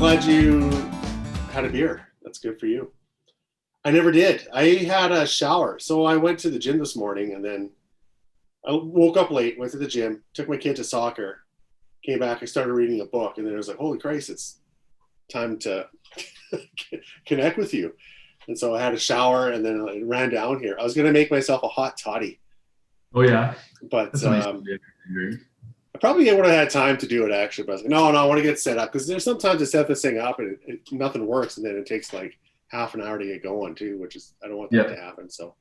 glad you had a beer. That's good for you. I never did. I had a shower. So I went to the gym this morning and then I woke up late, went to the gym, took my kid to soccer, came back, I started reading a book, and then I was like, holy Christ, it's time to connect with you. And so I had a shower and then I ran down here. I was going to make myself a hot totty. Oh, yeah. But That's nice I probably would have had time to do it actually, but I was like, no, I want to get set up because there's sometimes to set this thing up and nothing works, and then it takes like half an hour to get going too, which is I don't want that to happen. So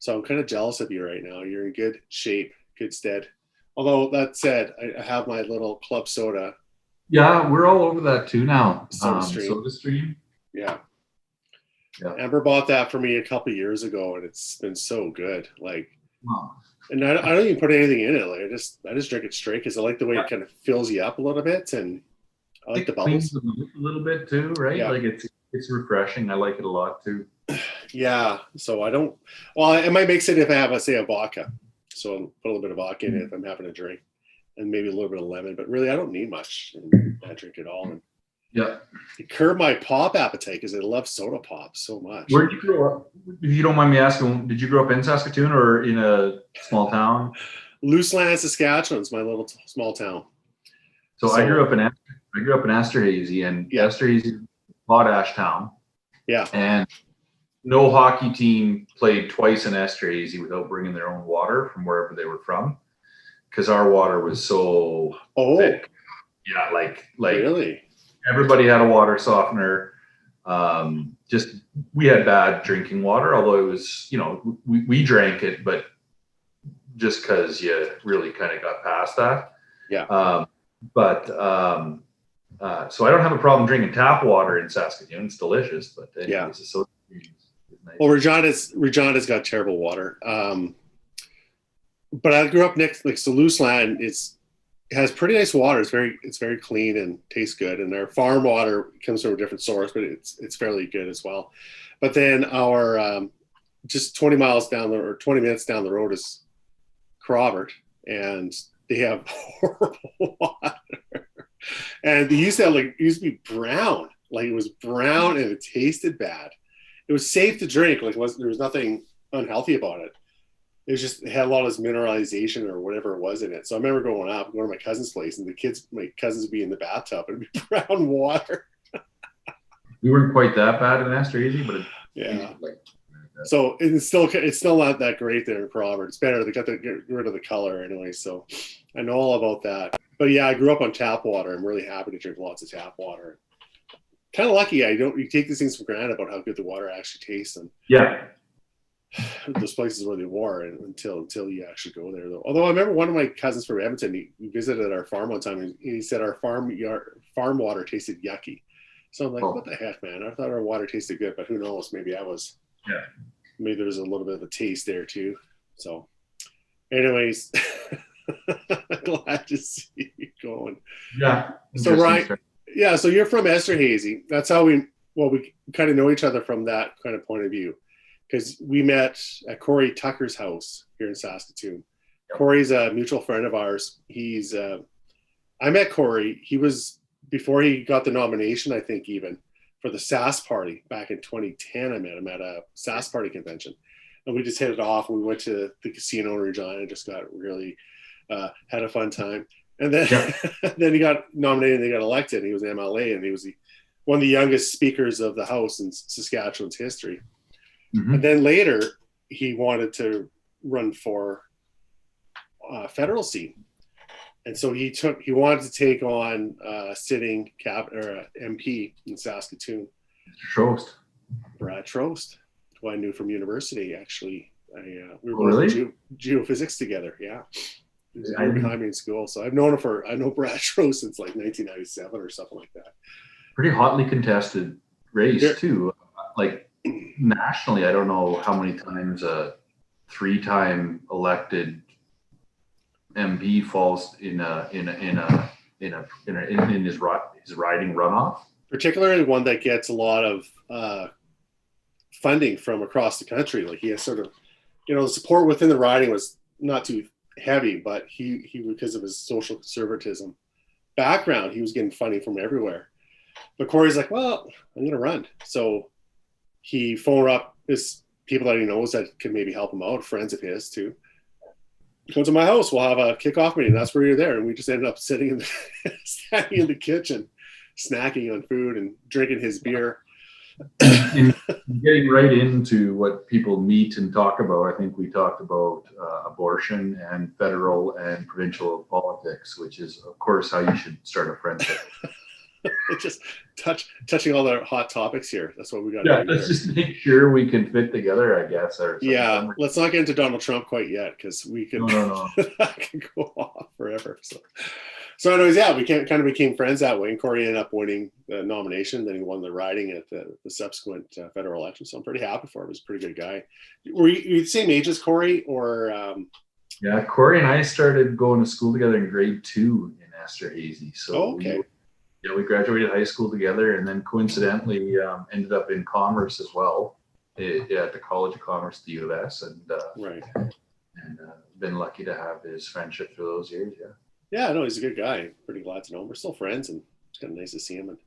I'm kind of jealous of you right now. You're in good shape, good stead. Although that said, I have my little club soda. Yeah, we're all over that too now. Soda Stream. Yeah. Amber bought that for me a couple of years ago, and it's been so good. Like, wow. And I don't even put anything in it. Like I just drink it straight because I like the way it kind of fills you up a little bit, and I like the bubbles. Cleans a little bit too, right? Yeah. Like it's refreshing. I like it a lot too. Yeah. So I don't. Well, I might mix it if I have, say, a vodka. So I'll put a little bit of vodka in it if I'm having a drink, and maybe a little bit of lemon. But really, I don't need much in that drink at all. And it curbed my pop appetite because I love soda pop so much. Where did you grow up? If you don't mind me asking, did you grow up in Saskatoon or in a small town? Luceland, Saskatchewan is my little small town. So I grew up in Esterhazy, and Esterhazy is a potash town. Yeah. And no hockey team played twice in Esterhazy without bringing their own water from wherever they were from, because our water was so thick. Yeah, like really. Everybody had a water softener. Just we had bad drinking water, although it was, we drank it, but just because you really kind of got past that. Yeah. So I don't have a problem drinking tap water in Saskatoon. It's delicious, but anyways, it's so nice. Well, Regina's got terrible water. But I grew up next, so Luceland it has pretty nice water. It's very clean and tastes good. And our farm water comes from a different source, but it's fairly good as well. But then our just 20 minutes down the road is Crawford, and they have horrible water. And they used to be brown, like it was brown and it tasted bad. It was safe to drink, there was nothing unhealthy about it. It was just, it had a lot of this mineralization or whatever it was in it. So I remember going to my cousin's place, and my cousins would be in the bathtub and it'd be brown water. We weren't quite that bad in Esterhazy, but so it's still not that great there in Crawford. It's better. They got to get rid of the color anyway. So I know all about that. But yeah, I grew up on tap water. I'm really happy to drink lots of tap water. Kind of lucky. You take these things for granted about how good the water actually tastes, and those places where they were, until you actually go there though. Although I remember one of my cousins from Edmonton, he visited our farm one time, and he said our farm water tasted yucky. So I'm like, what the heck, man? I thought our water tasted good, but who knows? Maybe maybe there was a little bit of a taste there too. So anyways, glad to see you going. Yeah. So Ryan, so you're from Esterhazy. That's how we kind of know each other from that kind of point of view, because we met at Corey Tucker's house here in Saskatoon. Yep. Corey's a mutual friend of ours. I met Corey. He was, before he got the nomination, I think, even for the SAS party back in 2010. I met him at a SAS party convention, and we just hit it off. We went to the casino in Regina and just got really had a fun time. And then then he got nominated and they got elected. He was an MLA, and he was one of the youngest speakers of the House in Saskatchewan's history. Mm-hmm. And then later he wanted to run for federal seat. And so he wanted to take on sitting MP in Saskatoon. Brad Trost, who I knew from university, actually. We were in geophysics together. Yeah. He was behind me in school. So I know Brad Trost since like 1997 or something like that. Pretty hotly contested race too. Like nationally, I don't know how many times a 3-time elected MP falls in his riding runoff. Particularly one that gets a lot of funding from across the country. Like he has sort of, the support within the riding was not too heavy, but he because of his social conservatism background, he was getting funding from everywhere. But Corey's like, well, I'm going to run. So he phoned up his people that he knows that can maybe help him out, friends of his too. Come to my house. We'll have a kickoff meeting. That's where you're there. And we just ended up sitting in standing in the kitchen, snacking on food and drinking his beer. In getting right into what people meet and talk about, I think we talked about abortion and federal and provincial politics, which is, of course, how you should start a friendship. Just touching all the hot topics here. That's what we got. Yeah, let's just make sure we can fit together, I guess. Yeah, let's not get into Donald Trump quite yet, because we could that could go off forever. So anyways, yeah, we kind of became friends that way. And Corey ended up winning the nomination. Then he won the riding at the subsequent federal election. So I'm pretty happy for him. He's a pretty good guy. Were you the same age as Corey, or? Yeah, Corey and I started going to school together in grade 2 in Esterhazy. So we graduated high school together, and then coincidentally ended up in commerce as well at the College of Commerce at the U of S, and been lucky to have his friendship through those years. Yeah, no, he's a good guy. Pretty glad to know him. We're still friends, and it's kind of nice to see him, and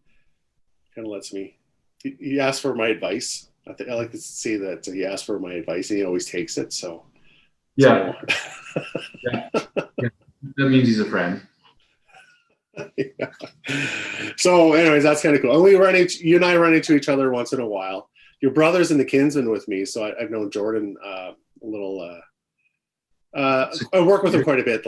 kind of lets me. He asked for my advice. I like to say that he asked for my advice, and he always takes it. So yeah. That means he's a friend. Yeah. So anyways, that's kind of cool. And you and I run into each other once in a while. Your brother's in the Kinsman with me, so I've known Jordan a little. I worked with him quite a bit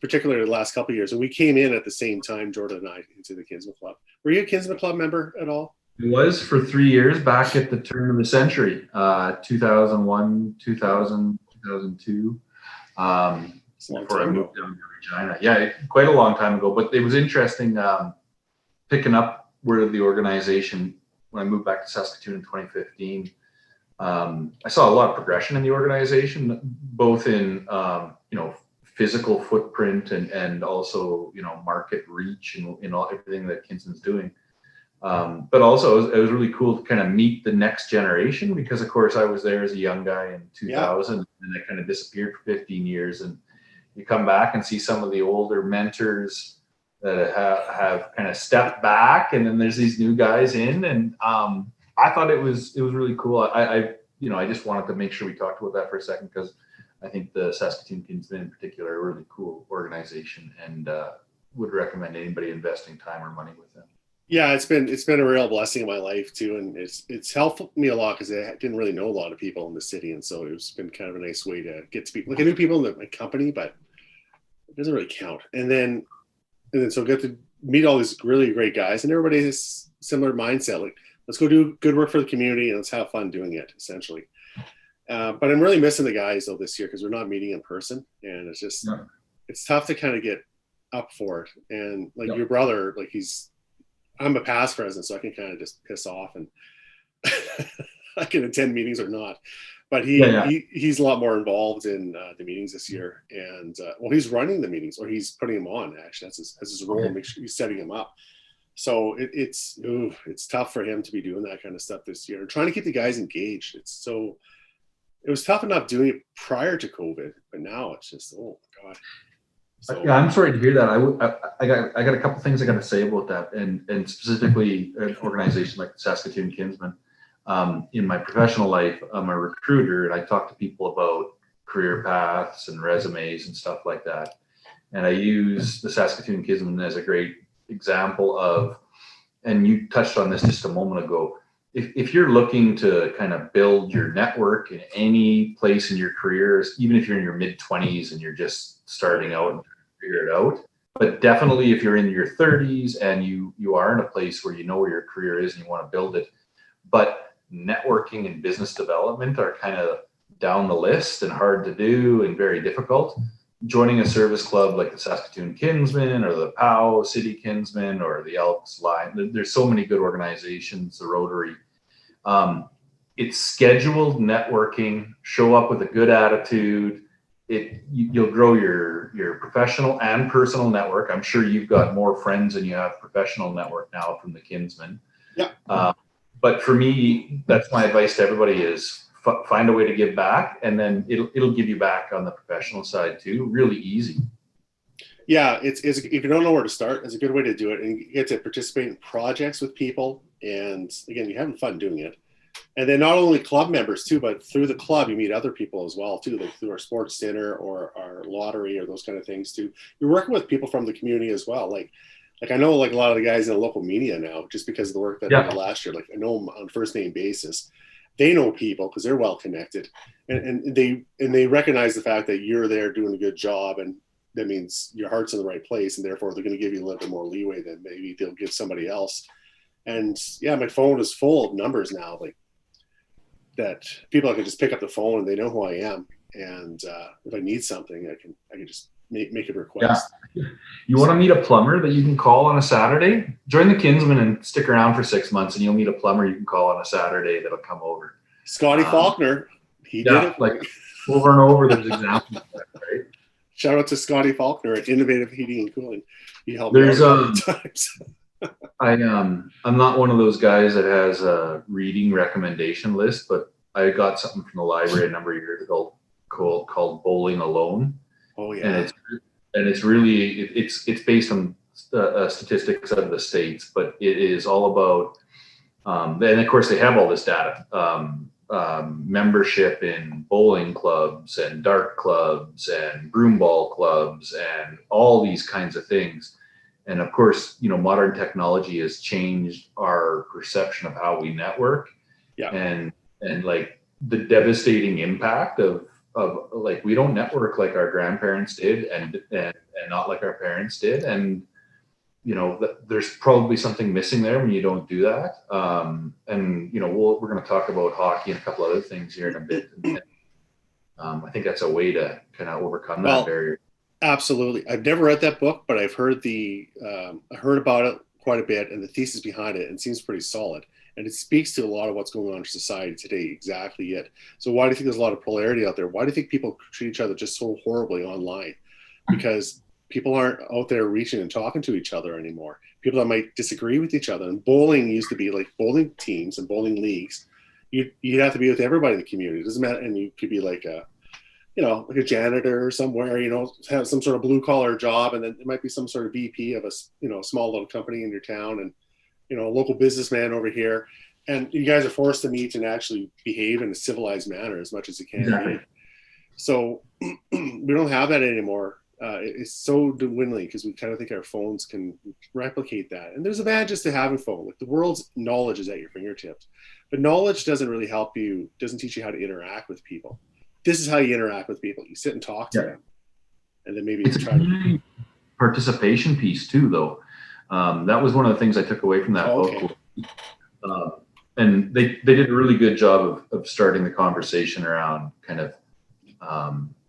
particularly the last couple of years, and we came in at the same time, Jordan and I, into the Kinsman Club. Were you a Kinsman Club member at all? I was for 3 years back at the turn of the century, 2001, 2000, 2002. Before I moved down to Regina. Yeah, quite a long time ago. But it was interesting picking up where the organization, when I moved back to Saskatoon in 2015, I saw a lot of progression in the organization, both in physical footprint and also market reach and all everything that Kinsman's doing. But also it was really cool to kind of meet the next generation, because of course I was there as a young guy in 2000 and I kind of disappeared for 15 years, and you come back and see some of the older mentors that have kind of stepped back, and then there's these new guys in, and I thought it was really cool. I just wanted to make sure we talked about that for a second, because I think the Saskatoon Kinsmen in particular are a really cool organization, and would recommend anybody investing time or money with them. Yeah, it's been a real blessing in my life too, and it's helped me a lot, because I didn't really know a lot of people in the city, and so it's been kind of a nice way to get to people. Like, I knew people in my company, but it doesn't really count. And then so get to meet all these really great guys, and everybody has similar mindset. Like, let's go do good work for the community and let's have fun doing it, essentially. But I'm really missing the guys though this year, because we're not meeting in person, and it's just it's tough to kind of get up for it. And like your brother, like I'm a past president, so I can kind of just piss off and I can attend meetings or not. But he's a lot more involved in the meetings this year, and he's running the meetings, or he's putting them on. Actually, that's his role. Okay. Make sure he's setting them up. So it's tough for him to be doing that kind of stuff this year, and trying to keep the guys engaged. It was tough enough doing it prior to COVID, but now it's just, oh my God. So, yeah, I'm sorry to hear that. I got a couple things I got to say about that, and specifically an organization like the Saskatoon Kinsmen. In my professional life, I'm a recruiter, and I talk to people about career paths and resumes and stuff like that. And I use the Saskatoon Kinsmen as a great example of, and you touched on this just a moment ago, if you're looking to kind of build your network in any place in your career, even if you're in your mid-20s and you're just starting out and figure it out, but definitely if you're in your 30s and you are in a place where you know where your career is and you want to build it, but networking and business development are kind of down the list and hard to do and very difficult, joining a service club like the Saskatoon Kinsmen or the POW City Kinsmen or the Elks Line, there's so many good organizations, the Rotary. It's scheduled networking. Show up with a good attitude. You'll grow your professional and personal network. I'm sure you've got more friends than you have professional network now from the Kinsmen. Yeah. But for me, that's my advice to everybody is find a way to give back, and then it'll give you back on the professional side too, really easy. Yeah, it's if you don't know where to start, it's a good way to do it, and you get to participate in projects with people, and again, you're having fun doing it. And then not only club members too, but through the club you meet other people as well too, like through our sports dinner or our lottery or those kind of things too. You're working with people from the community as well. Like I know like a lot of the guys in the local media now, just because of the work that I did last year. Like I know them on first name basis. They know people because they're well connected, and they recognize the fact that you're there doing a good job, and that means your heart's in the right place, and therefore they're going to give you a little bit more leeway than maybe they'll give somebody else. And yeah, my phone is full of numbers now, like that people can just pick up the phone and they know who I am. And if I need something, I can just make a request. Yeah. You want to meet a plumber that you can call on a Saturday? Join the Kinsmen and stick around for 6 months, and you'll meet a plumber you can call on a Saturday that'll come over. Scotty Faulkner, he did it. Like over and over, there's examples of that, right? Shout out to Scotty Faulkner at Innovative Heating and Cooling. He helped me out times. I'm not one of those guys that has a reading recommendation list, but I got something from the library a number of years ago called Bowling Alone. Oh yeah, and it's really it's based on statistics out of the States, but it is all about and of course they have all this data, membership in bowling clubs and dart clubs and broomball clubs and all these kinds of things. And of course, modern technology has changed our perception of how we network. Yeah. And like the devastating impact of like, we don't network like our grandparents did and not like our parents did. And, there's probably something missing there when you don't do that. And, we're going to talk about hockey and a couple other things here in a bit. And, I think that's a way to kind of overcome that barrier. Absolutely. I've never read that book, but I've heard I heard about it quite a bit, and the thesis behind it, and it seems pretty solid. And it speaks to a lot of what's going on in society today. Exactly it. So why do you think there's a lot of polarity out there? Why do you think people treat each other just so horribly online? Because people aren't out there reaching and talking to each other anymore. People that might disagree with each other. And bowling used to be like bowling teams and bowling leagues. You'd have to be with everybody in the community. It doesn't matter. And you could be like like a janitor somewhere, have some sort of blue collar job. And then it might be some sort of VP of a, small little company in your town, and, a local businessman over here. And you guys are forced to meet and actually behave in a civilized manner as much as you can. Exactly. So we don't have that anymore. It's so dwindling because we kind of think our phones can replicate that. And there's advantages to having a phone. Like the world's knowledge is at your fingertips, but knowledge doesn't really help you, doesn't teach you how to interact with people. This is how you interact with people. You sit and talk to them, and then maybe it's try to participation piece too, though. That was one of the things I took away from that book. And they did a really good job of starting the conversation around kind of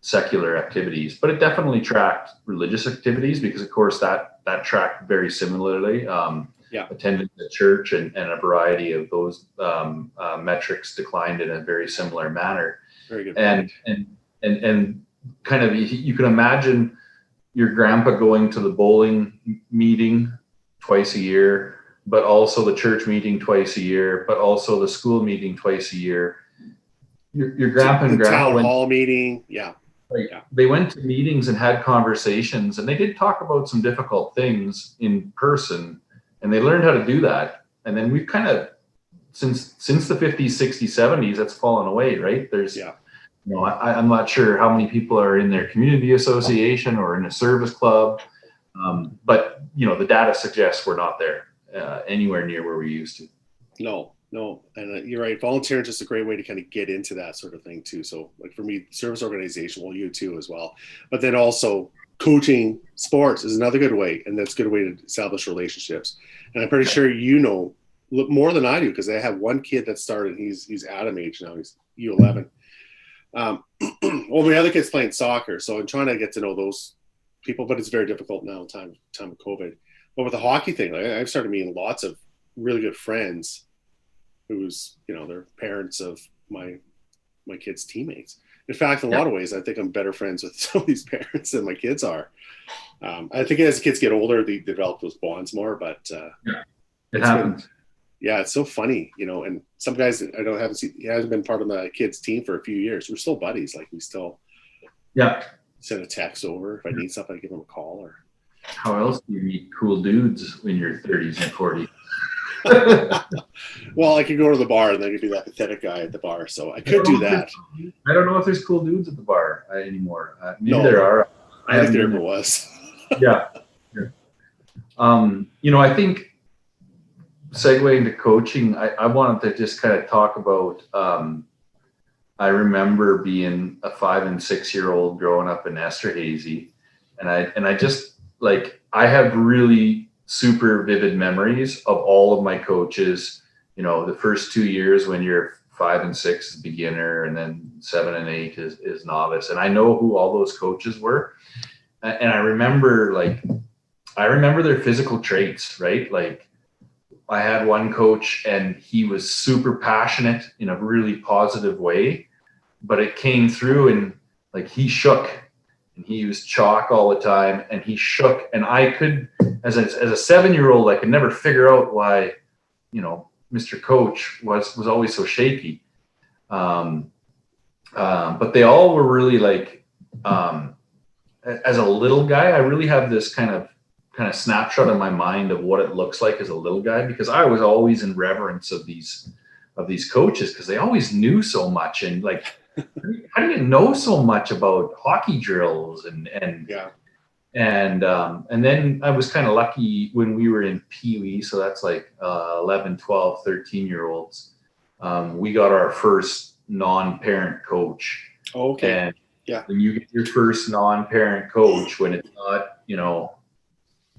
secular activities, but it definitely tracked religious activities because, of course, that tracked very similarly. Attendance at church and a variety of those metrics declined in a very similar manner. Very good. And kind of you can imagine your grandpa going to the bowling meeting twice a year, but also the church meeting twice a year, but also the school meeting twice a year. Your grandpa and grandma town hall meeting, they went to meetings and had conversations, and they did talk about some difficult things in person, and they learned how to do that. And then we've kind of since the 50s, 60s, 70s, that's fallen away, right? There's I'm not sure how many people are in their community association or in a service club, but the data suggests we're not there anywhere near where we used to. No, and you're right. Volunteering is just a great way to kind of get into that sort of thing too. So, like for me, service organization, well, you too as well. But then also coaching sports is another good way, and that's a good way to establish relationships. And I'm pretty sure more than I do because I have one kid that started. He's Adam age now. He's U11. Well, my other kid's playing soccer, so I'm trying to get to know those people, but it's very difficult now in time of COVID. But with the hockey thing, I've started meeting lots of really good friends who's, they're parents of my kids' teammates. In fact, in a lot of ways, I think I'm better friends with some of these parents than my kids are. I think as the kids get older, they develop those bonds more, but it happens. It's so funny, and some guys he hasn't been part of my kids' team for a few years. We're still buddies. Like we still send a text over. If I need something, I give him a call or how else do you meet cool dudes in your 30s and 40s? Well, I could go to the bar and then I could be that pathetic guy at the bar. So I could do that. I don't know if there's cool dudes at the bar anymore. Maybe No, there are. I think there ever was. Yeah. I think segueing to coaching, I wanted to just kind of talk about, I remember being a 5 and 6 year old growing up in Esterhazy. And I just like, I have really super vivid memories of all of my coaches, the first 2 years when you're 5 and 6 is beginner, and then 7 and 8 is novice. And I know who all those coaches were. And I remember their physical traits, right? Like I had one coach and he was super passionate in a really positive way, but it came through and like he shook and he used chalk all the time and he shook. And I could, as a 7-year-old, I could never figure out why, Mr. Coach was always so shaky. But they all were really like, as a little guy, I really have this kind of snapshot in my mind of what it looks like as a little guy, because I was always in reverence of these coaches because they always knew so much. And like, how do you know so much about hockey drills and Yeah. And then I was kind of lucky when we were in Pee Wee. So that's like 11, 12, 13-year-olds. We got our first non-parent coach. Oh, okay. And yeah, when you get your first non-parent coach, when it's not,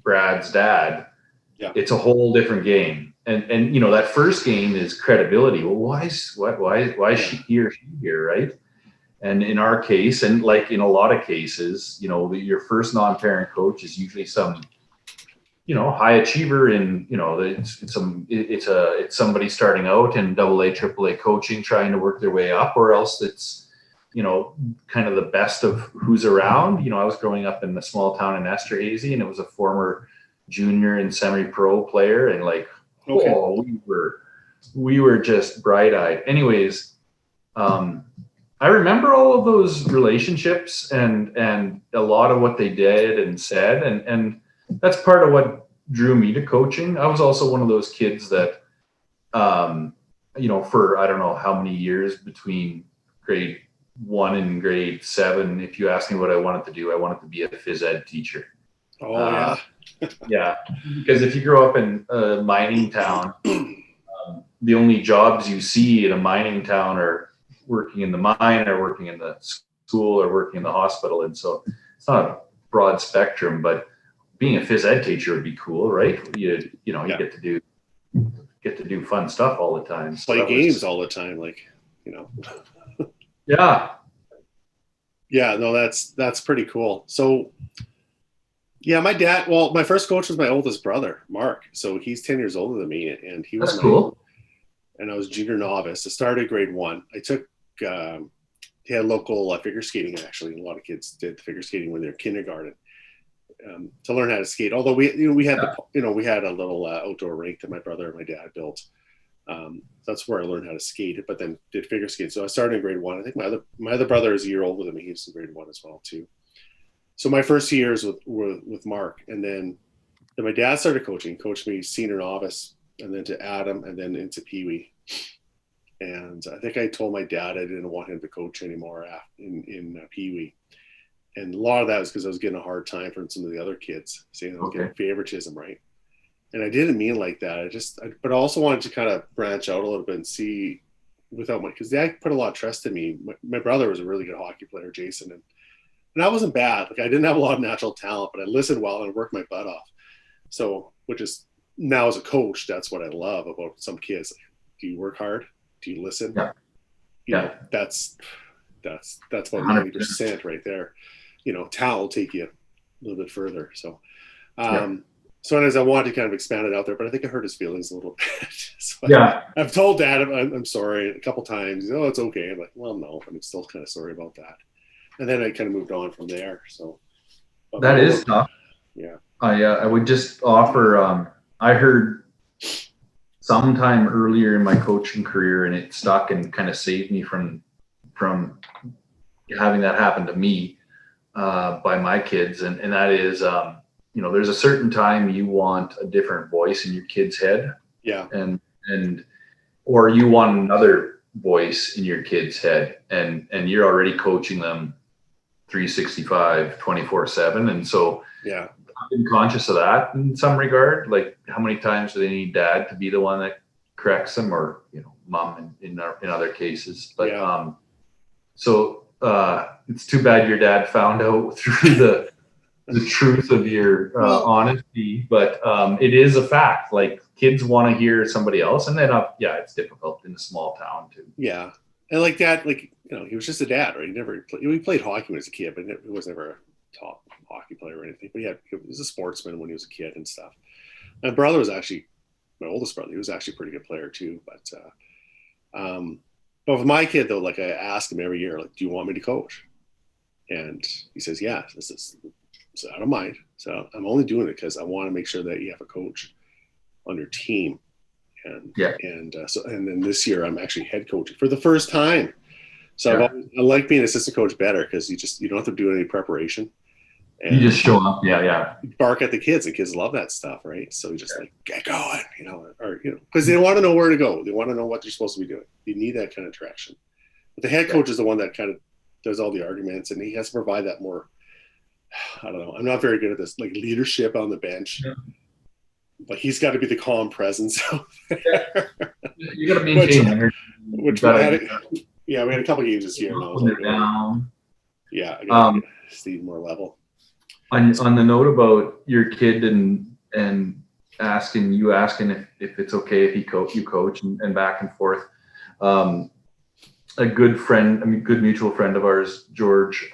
Brad's dad, yeah, it's a whole different game. And that first game is credibility. Well, why is she here, right? And in our case, and like in a lot of cases, your first non-parent coach is usually some, high achiever in, it's somebody starting out in AA, AAA coaching, trying to work their way up, or else it's, kind of the best of who's around. I was growing up in a small town in Esterhazy, and it was a former junior and semi-pro player, and like, okay. oh, we were just bright-eyed. Anyways, I remember all of those relationships and a lot of what they did and said, and that's part of what drew me to coaching. I was also one of those kids that, for I don't know how many years between grade 1 and grade 7, if you asked me what I wanted to do, I wanted to be a phys ed teacher. Oh, yeah. Yeah, because if you grow up in a mining town, the only jobs you see in a mining town are working in the mine or working in the school or working in the hospital. And so it's not a broad spectrum, but being a phys ed teacher would be cool, right? You get to do fun stuff all the time. Play games all the time, like, Yeah. Yeah, no, that's pretty cool. So yeah, my first coach was my oldest brother, Mark. So he's 10 years older than me, and he was cool. And I was junior novice. I started grade 1. I took he had local figure skating, actually. A lot of kids did figure skating when they were kindergarten to learn how to skate. Although we had we had a little outdoor rink that my brother and my dad built. That's where I learned how to skate, but then did figure skate. So I started in grade 1. I think my other brother is a year older than me. He's in grade 1 as well too. So my first years with Mark, and then my dad started coached me senior novice, and then to Adam, and then into Pee Wee. And I think I told my dad I didn't want him to coach anymore in Pee Wee. And a lot of that was because I was getting a hard time from some of the other kids, saying I was getting favoritism, right? And I didn't mean like that. But I also wanted to kind of branch out a little bit and see because Dad put a lot of trust in me. My brother was a really good hockey player, Jason, and I wasn't bad. Like I didn't have a lot of natural talent, but I listened well and worked my butt off. So, which is now as a coach, that's what I love about some kids. Like, do you work hard? Do you listen? Yeah. That's about 90% right there. Talent will take you a little bit further. So, So anyways, I wanted to kind of expand it out there, but I think I hurt his feelings a little bit. So I've told Dad I'm sorry a couple times. He's, it's okay. I'm like, well, no, I'm still kind of sorry about that. And then I kind of moved on from there. So that is tough. Yeah. I would just offer, I heard sometime earlier in my coaching career, and it stuck and kind of saved me from having that happen to me by my kids. And that is, there's a certain time you want a different voice in your kid's head. Yeah. Or you want another voice in your kid's head, and you're already coaching them 365, 24/7. And so yeah, I've been conscious of that in some regard. Like, how many times do they need dad to be the one that corrects them, or, mom in other cases. But, so it's too bad your dad found out through the truth of your honesty, but it is a fact. Like, kids want to hear somebody else, and then it's difficult in a small town too. Yeah, and like that, like, he was just a dad, right? He played hockey when he was a kid, but he was never a top hockey player or anything. But he was a sportsman when he was a kid and stuff. My brother was actually my oldest brother. He was actually a pretty good player too. But with my kid though, like, I ask him every year, like, do you want me to coach? And he says, yeah. So I don't mind. So I'm only doing it because I want to make sure that you have a coach on your team. And then this year I'm actually head coaching for the first time. So I like being assistant coach better because you don't have to do any preparation. And you just show up. Yeah. Bark at the kids, and kids love that stuff, right? So you just like, get going, because they want to know where to go. They want to know what they're supposed to be doing. You need that kind of direction. But the head coach is the one that kind of does all the arguments, and he has to provide that more. I don't know. I'm not very good at this, like, leadership on the bench. Yeah. But he's got to be the calm presence out there. You got to maintain energy. We had a couple games this year. Down. Yeah, I got to see more level. On the note about your kid and asking if it's okay if you coach and back and forth, a good mutual friend of ours, George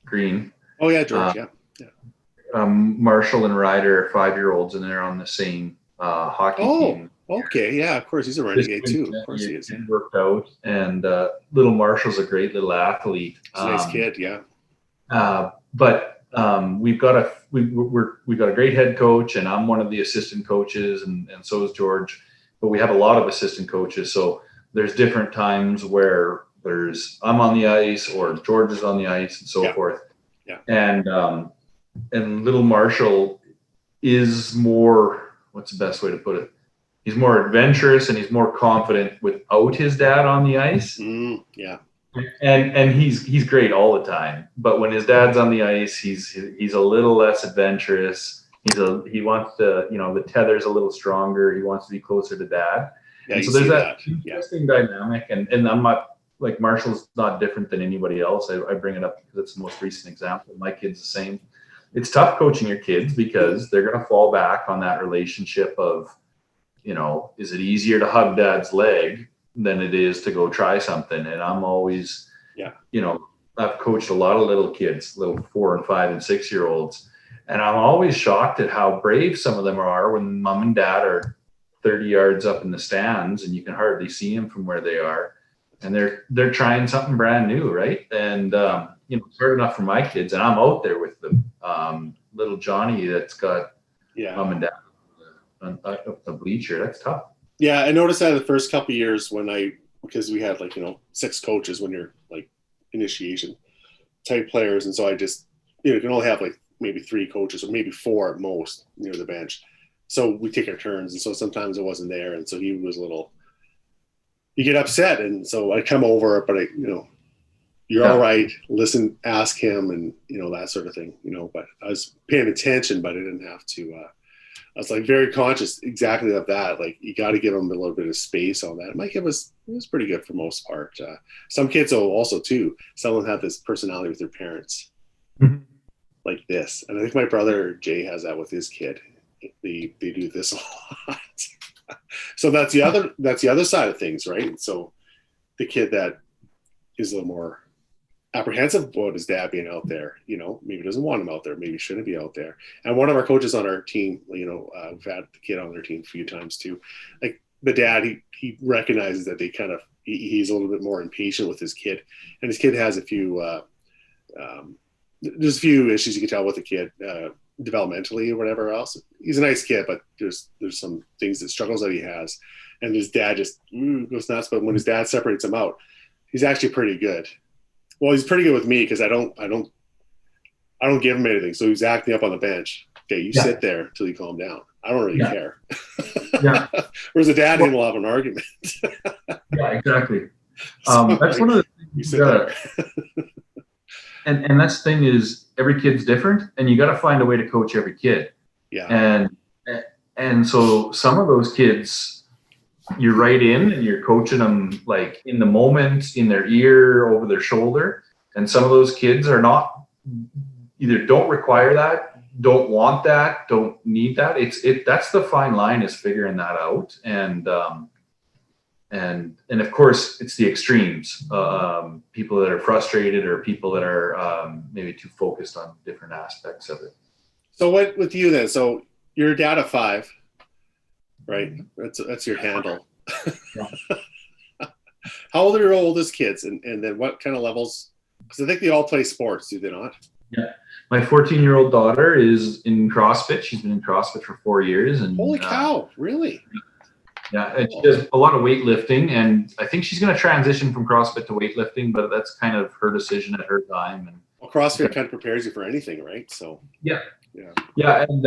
Green. Oh yeah, George. Yeah. Marshall and Ryder are 5-year-olds, and they're on the same hockey team. Okay, yeah, of course he's a renegade too. Of course he is. Worked out, and little Marshall's a great little athlete. He's a nice kid, yeah. But we've got a great head coach, and I'm one of the assistant coaches, and so is George. But we have a lot of assistant coaches, so there's different times where I'm on the ice or George is on the ice and so forth. Yeah. And little Marshall is more, what's the best way to put it? He's more adventurous and he's more confident without his dad on the ice. Yeah. And he's great all the time. But when his dad's on the ice, he's a little less adventurous. He wants to, the tether's a little stronger. He wants to be closer to dad. Yeah, so there's that interesting dynamic. And I'm not, like, Marshall's not different than anybody else. I bring it up because it's the most recent example. My kid's the same. It's tough coaching your kids because they're going to fall back on that relationship of, is it easier to hug dad's leg than it is to go try something? And I'm always, I've coached a lot of little kids, little 4 and 5 and 6-year-olds. And I'm always shocked at how brave some of them are when mom and dad are 30 yards up in the stands and you can hardly see them from where they are. And they're trying something brand new, right? And it's hard enough for my kids, and I'm out there with them. Little Johnny that's got mom and dad on the bleacher. That's tough. Yeah, I noticed that the first couple of years because we had 6 coaches when you're like initiation type players, and so I just you can only have like maybe 3 coaches or maybe 4 at most near the bench. So we take our turns, and so sometimes it wasn't there, and so he was a little. You get upset, and so I come over, but you're all right. Listen, ask him, and that sort of thing. But I was paying attention, but I didn't have to. I was like very conscious exactly of that. Like, you got to give him a little bit of space on that. My kid was pretty good for most part. Some kids also too. Some of them have this personality with their parents, like this, and I think my brother Jay has that with his kid. They do this a lot. So that's the other side of things, right? So the kid that is a little more apprehensive about his dad being out there, maybe doesn't want him out there, maybe shouldn't be out there. And one of our coaches on our team, we've had the kid on their team a few times too. Like, the dad, he recognizes that he's a little bit more impatient with his kid, and his kid has a few there's a few issues you can tell with the kid developmentally or whatever else. He's a nice kid, but there's some things that struggles that he has, and his dad just goes nuts. But when his dad separates him out, he's actually pretty good. Well, he's pretty good with me because I don't I don't give him anything. So he's acting up on the bench. Okay, you sit there till you calm down. I don't really care. Yeah. Whereas a dad and him will have an argument. Yeah, exactly. So, That's one of the things you sit there. And that's the thing is every kid's different, and you got to find a way to coach every kid. Yeah. And so some of those kids, you're right in and you're coaching them like in the moment, in their ear, over their shoulder. And some of those kids are not, either don't require that, don't want that, don't need that. That's the fine line, is figuring that out. And of course it's the extremes, people that are frustrated or people that are maybe too focused on different aspects of it. So what with you then? So you're DadOFive, right? That's your handle. How old are your oldest kids, and then what kind of levels? Because I think they all play sports, do they not? Yeah, my 14-year-old daughter is in CrossFit. She's been in CrossFit for 4 years, and holy cow, really? Yeah, and she does a lot of weightlifting, and I think she's going to transition from CrossFit to weightlifting, but that's kind of her decision at her time. And well, CrossFit kind of prepares you for anything, right? So yeah, and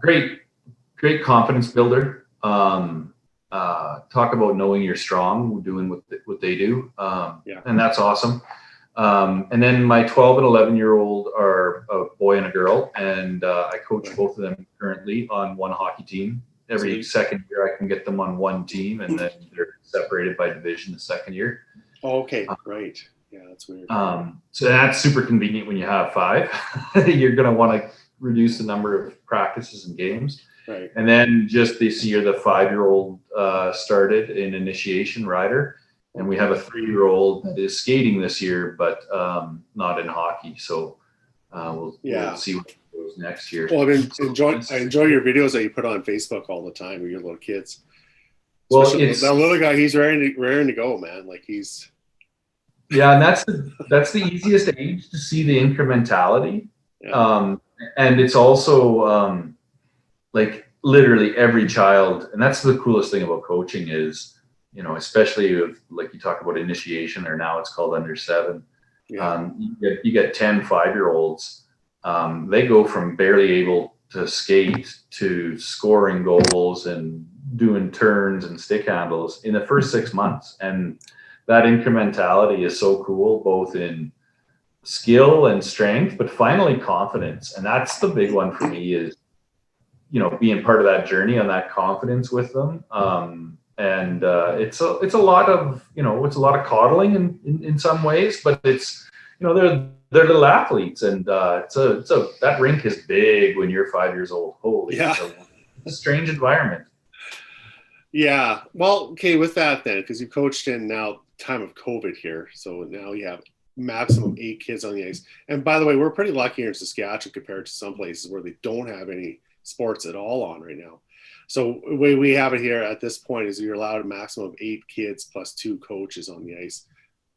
great confidence builder. Talk about knowing you're strong, doing what they do, and that's awesome. And then my 12 and 11-year-old are a boy and a girl, and I coach both of them currently on one hockey team. Every second year I can get them on one team, and then they're separated by division the second year. Oh, okay, right. Yeah, that's weird. So that's super convenient when you have 5. You're going to want to reduce the number of practices and games. Right. And then just this year, the 5-year-old started in initiation rider, and we have a 3-year-old that is skating this year, but not in hockey. So we'll see what goes next year. Well, I enjoy your videos that you put on Facebook all the time with your little kids. Well, that little guy, he's raring to go, man. Like he's. Yeah, and that's the easiest age to see the incrementality. Yeah. And it's also like literally every child, and that's the coolest thing about coaching is, especially if, like you talk about initiation, or now it's called under 7. Yeah. You get 10 5-year-olds. They go from barely able to skate to scoring goals and doing turns and stick handles in the first 6 months. And that incrementality is so cool, both in skill and strength, but finally confidence. And that's the big one for me, is, being part of that journey on that confidence with them. And it's a lot of, it's a lot of coddling in some ways, but it's, they're little athletes, and that rink is big when you're 5 years old. Holy, yeah. It's a strange environment. Yeah. Well, okay, with that then, because you coached in now time of COVID here, so now you have maximum 8 kids on the ice. And by the way, we're pretty lucky here in Saskatchewan compared to some places where they don't have any sports at all on right now. So the way we have it here at this point is you're allowed a maximum of 8 kids plus 2 coaches on the ice.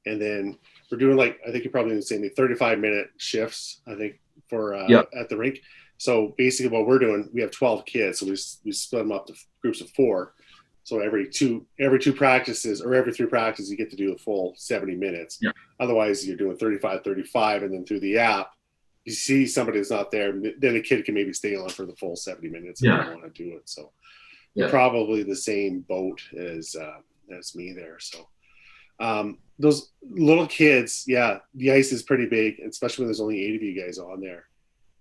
And then we're doing, like, I think you're probably the same, 35-minute shifts, I think, for at the rink. So basically what we're doing, we have 12 kids. So we split them up to groups of 4. So every two practices, or every 3 practices, you get to do a full 70 minutes. Yeah. Otherwise, you're doing 35, and then through the app, you see somebody that's not there, then a kid can maybe stay on for the full 70 minutes if they want to do it. So you're probably the same boat as me there. So those little kids, the ice is pretty big, especially when there's only 8 of you guys on there.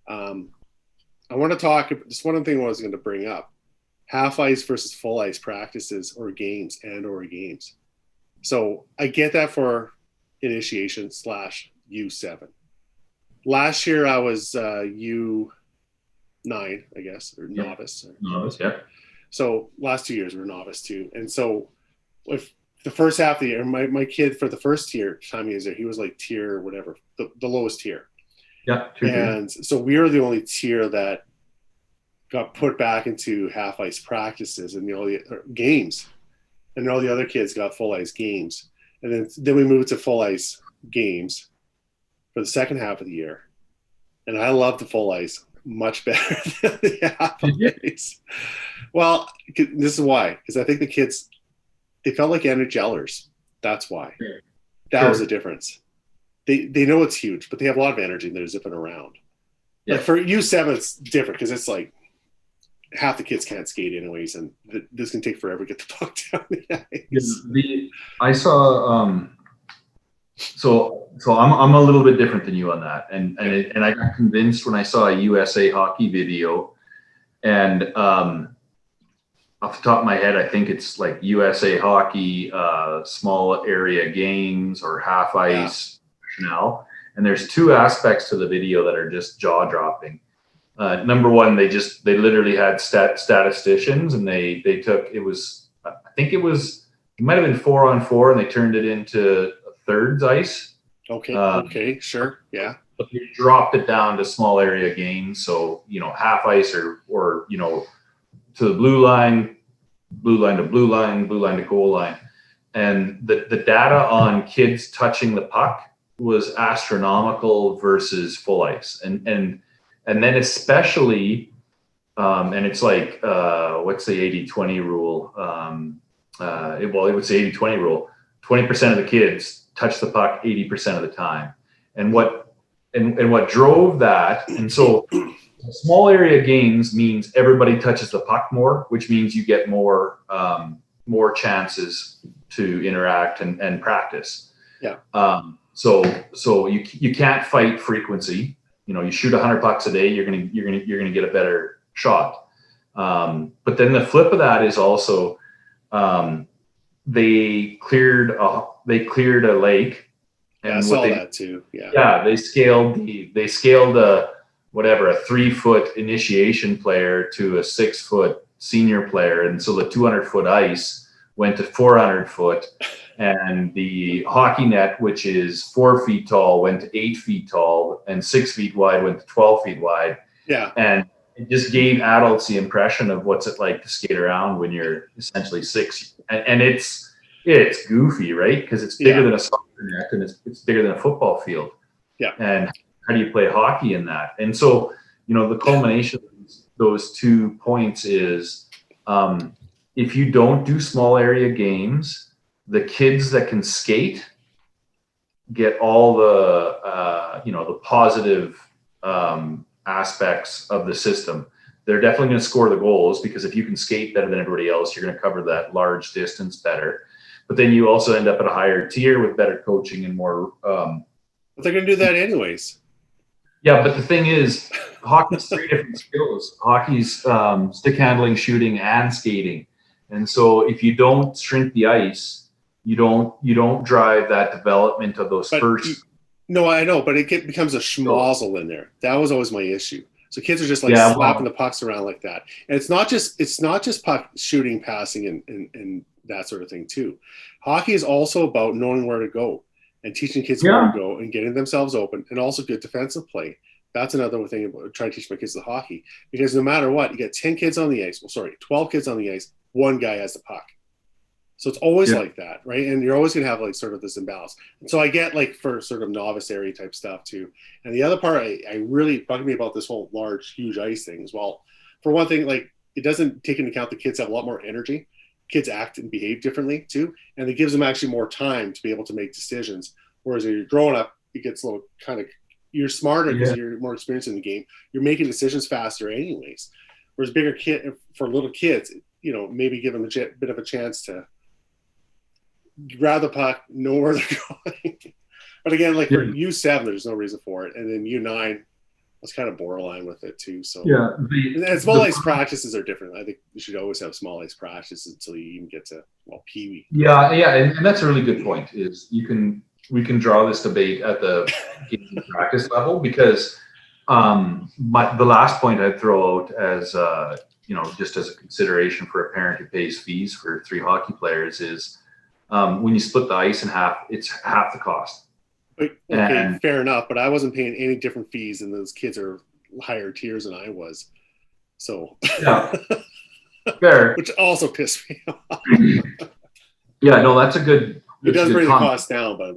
I want to talk, just one thing I was going to bring up. Half ice versus full ice practices or games. So I get that for initiation /U7. Last year I was U9, I guess, or novice. Novice, yeah. So last 2 years we were novice too. And so if the first half of the year, my kid for the first tier time he was there, he was like tier whatever, the lowest tier. Yeah. And so we were the only tier that got put back into half ice practices and all the games, and all the other kids got full ice games. And then we moved to full ice games for the second half of the year. And I love the full ice much better than the half ice. Well, this is why, because I think the kids, they felt like energellers. That's why. That was the difference. They know it's huge, but they have a lot of energy and they're zipping around. Yeah. Like for U7, it's different because it's like half the kids can't skate anyways, and this can take forever to get the puck down the ice. I saw. So I'm a little bit different than you on that, and I got convinced when I saw a USA hockey video, and off the top of my head, I think it's like USA hockey, small area games or half ice now. And there's two aspects to the video that are just jaw dropping. Number one, they literally had statisticians, and they took, it might have been 4-on-4, and they turned it into thirds ice. Okay, sure, yeah. But they dropped it down to small area games, so half ice or to the blue line to blue line to goal line, and the data on kids touching the puck was astronomical versus full ice, and then especially, and it's like what's the 80-20 rule? It was the 80-20 rule. 20% of the kids touch the puck 80% of the time, and what drove that, and so small area games means everybody touches the puck more, which means you get more chances to interact and practice. Yeah. So you can't fight frequency. You shoot 100 pucks a day, you're gonna get a better shot. But then the flip of that is also they cleared a lake. And I saw that too. Yeah. Yeah, they scaled a 3-foot initiation player to a 6-foot senior player, and so the 200-foot ice went to 400 foot, and the hockey net, which is 4 feet tall, went to 8 feet tall, and 6 feet wide went to 12 feet wide. Yeah. And it just gave adults the impression of what's it like to skate around when you're essentially 6. And it's goofy, right? Because it's bigger than a soccer net, and it's bigger than a football field. Yeah. And how do you play hockey in that? And so, the culmination of those 2 points is, if you don't do small area games, the kids that can skate get all the, the positive aspects of the system. They're definitely going to score the goals, because if you can skate better than everybody else, you're going to cover that large distance better. But then you also end up at a higher tier with better coaching and more. But they're going to do that anyways. Yeah, but the thing is, hockey's 3 different skills. Hockey's stick handling, shooting, and skating. And so if you don't shrink the ice, you don't drive that development of those first. No, I know, but it becomes a schmozzle in there. That was always my issue. So kids are just like slapping the pucks around like that, and it's not just puck shooting, passing, and that sort of thing too. Hockey is also about knowing where to go and teaching kids where to go and getting themselves open, and also good defensive play. That's another thing about trying to teach my kids the hockey, because no matter what, you get 10 kids on the ice. 12 kids on the ice. One guy has the puck. So it's always like that, right? And you're always going to have like sort of this imbalance. And so I get like for sort of novice area type stuff too. And the other part I really bugged me about this whole large, huge ice thing as well. For one thing, like it doesn't take into account the kids have a lot more energy. Kids act and behave differently too. And it gives them actually more time to be able to make decisions. Whereas when you're growing up, it gets a little kind of, you're smarter because you're more experienced in the game. You're making decisions faster anyways. Whereas for little kids, maybe give them a bit of a chance to grab the puck, know where they're going. But again, like for U7, there's no reason for it. And then U9 was kind of borderline with it too. So and small ice practices are different. I think you should always have small ice practices until you even get to Pee-wee. Yeah, and that's a really good point. Is we can draw this debate at the practice level, because the last point I'd throw out as just as a consideration for a parent who pays fees for 3 hockey players is, when you split the ice in half, it's half the cost. Okay, fair enough, but I wasn't paying any different fees, and those kids are higher tiers than I was. So yeah, fair. Which also pissed me off. Yeah, no, that's a good. It does bring the cost down, but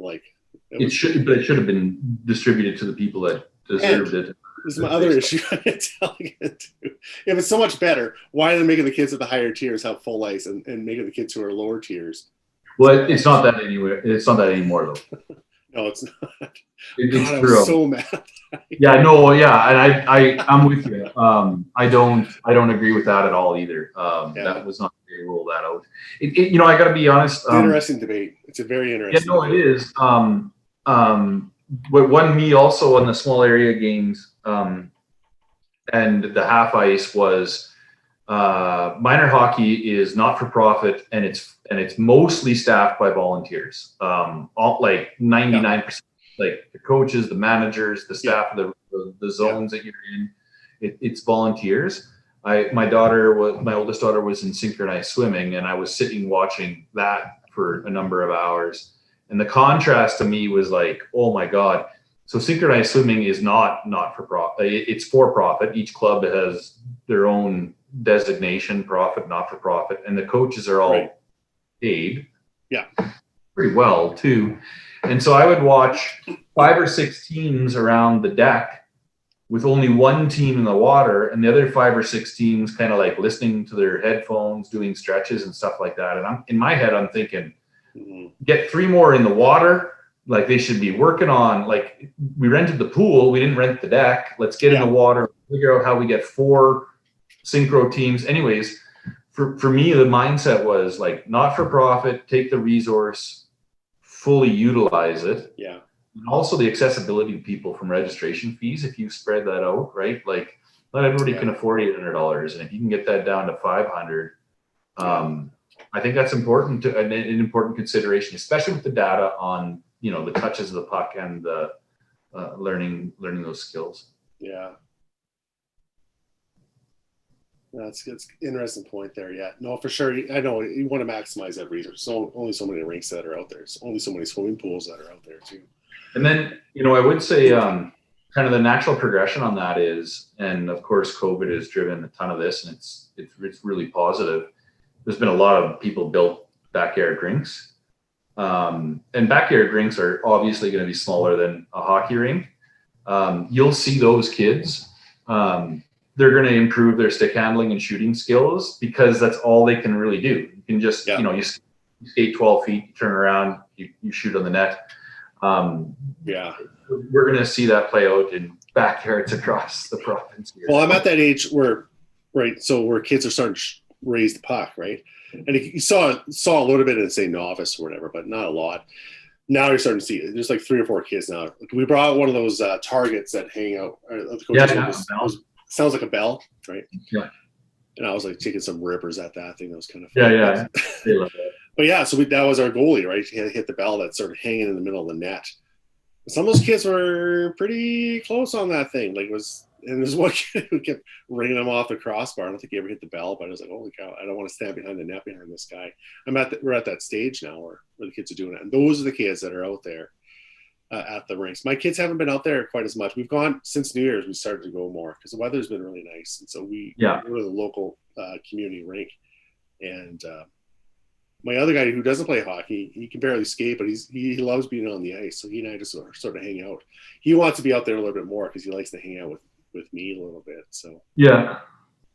it should have been distributed to the people that deserved it. This is my other issue I get telling it to. If it's so much better, why are they making the kids at the higher tiers have full ice and making the kids who are lower tiers? Well, it's not that anywhere. It's not that anymore though. No, it's not. It's God, I true. was so mad. Yeah, no, yeah, and I'm with you. I don't agree with that at all either. That was not to rule that out. You know, I got to be honest. Interesting debate. It's a very interesting. Yeah, no, debate. it is. What won me also on the small area games and the half ice was minor hockey is not for profit, and it's mostly staffed by volunteers. All like 99%, like the coaches, the managers, the staff of the zones that you're in, it's volunteers. My oldest daughter was in synchronized swimming, and I was sitting watching that for a number of hours. And the contrast to me was like, oh my God. So synchronized swimming is not for profit. It's for profit. Each club has their own designation, profit, not for profit, and the coaches are all paid. Yeah. Pretty well too. And so I would watch 5 or 6 teams around the deck with only one team in the water, and the other 5 or 6 teams kind of like listening to their headphones, doing stretches and stuff like that. And in my head, I'm thinking, get 3 more in the water. Like they should be working on, like we rented the pool, we didn't rent the deck. Let's get in the water, figure out how we get 4 synchro teams. Anyways, for me, the mindset was like not for profit, take the resource, fully utilize it. Yeah. And also the accessibility to people from registration fees. If you spread that out, right? Like not everybody can afford $800. And if you can get that down to 500, I think that's important an important consideration, especially with the data on, you know, the touches of the puck and the learning those skills. Yeah. That's an interesting point there. Yeah, no, for sure. I know you want to maximize that resource. So only so many rinks that are out there. There's only so many swimming pools that are out there too. And then, you know, I would say kind of the natural progression on that is, and of course, COVID has driven a ton of this, and it's really positive. There's been a lot of people built backyard rinks, and backyard rinks are obviously going to be smaller than a hockey rink. You'll see those kids. They're going to improve their stick handling and shooting skills because that's all they can really do. You can just, you know, you skate 12 feet, you turn around, you shoot on the net. We're going to see that play out in backyards across the province here. Well, I'm at that age where kids are starting to raise the puck, right? And you saw a little bit in, say, novice or whatever, but not a lot. Now you're starting to see it. There's like 3 or 4 kids now. We brought one of those targets that hang out. Sounds like a bell, right? Yeah. And I was like taking some rippers at that thing. That was kind of fun. Yeah. They love that. But yeah, so that was our goalie, right? He had to hit the bell that's sort of hanging in the middle of the net. Some of those kids were pretty close on that thing. And there's one kid who kept ringing him off the crossbar. I don't think he ever hit the bell, but I was like, holy cow, I don't want to stand behind the net behind this guy. We're at that stage now where the kids are doing it. And those are the kids that are out there at the rinks. My kids haven't been out there quite as much. We've gone since New Year's. We started to go more because the weather's been really nice, and so we go to the local community rink. And my other guy who doesn't play hockey, he can barely skate, but he loves being on the ice. So he and I just sort of hang out. He wants to be out there a little bit more because he likes to hang out with me a little bit. So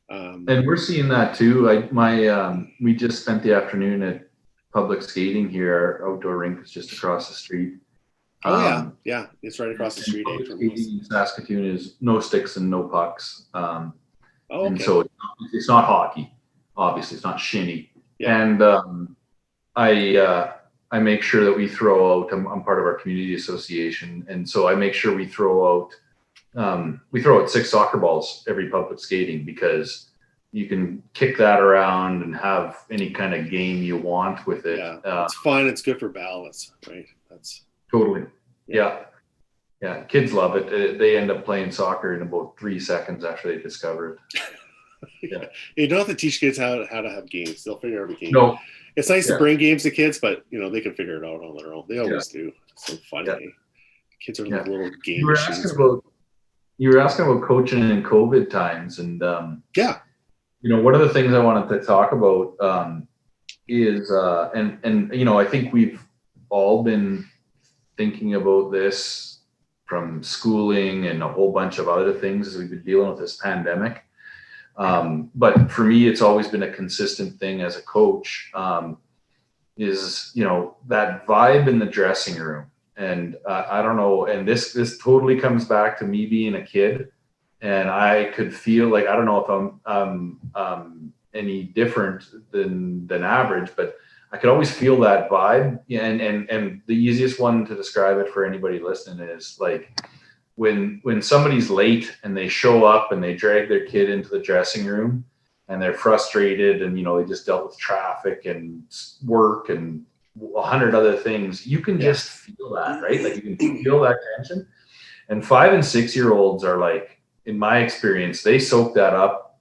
and we're seeing that too. We just spent the afternoon at public skating here. Our outdoor rink is just across the street. It's right across the street. In Saskatoon is no sticks and no pucks. Okay. And so it's not hockey. Obviously, it's not shinny. Yeah. And I make sure that we throw out. I'm part of our community association, and so I make sure we throw out 6 soccer balls every public skating because you can kick that around and have any kind of game you want with it. Yeah, it's fun. It's good for balance, right? That's totally. Yeah. Kids love it. They end up playing soccer in about 3 seconds after they discover it. Yeah. You don't have to teach kids how to have games. They'll figure out a game. No. It's nice to bring games to kids, but you know they can figure it out on their own. They always do. It's so funny. Yeah. Kids are like little game machines. You were asking about coaching in COVID times, and you know, one of the things I wanted to talk about is and you know, I think we've all been thinking about this from schooling and a whole bunch of other things as we've been dealing with this pandemic. But for me, it's always been a consistent thing as a coach, is, you know, that vibe in the dressing room. And I don't know. And this totally comes back to me being a kid, and I could feel like, I don't know if I'm any different than average, but I could always feel that vibe. Yeah, and the easiest one to describe it for anybody listening is like when somebody's late and they show up and they drag their kid into the dressing room and they're frustrated, and they just dealt with traffic and work and 100 other things. You can just feel that, right? Like you can feel that tension. And 5 and 6 year olds are like, in my experience, they soak that up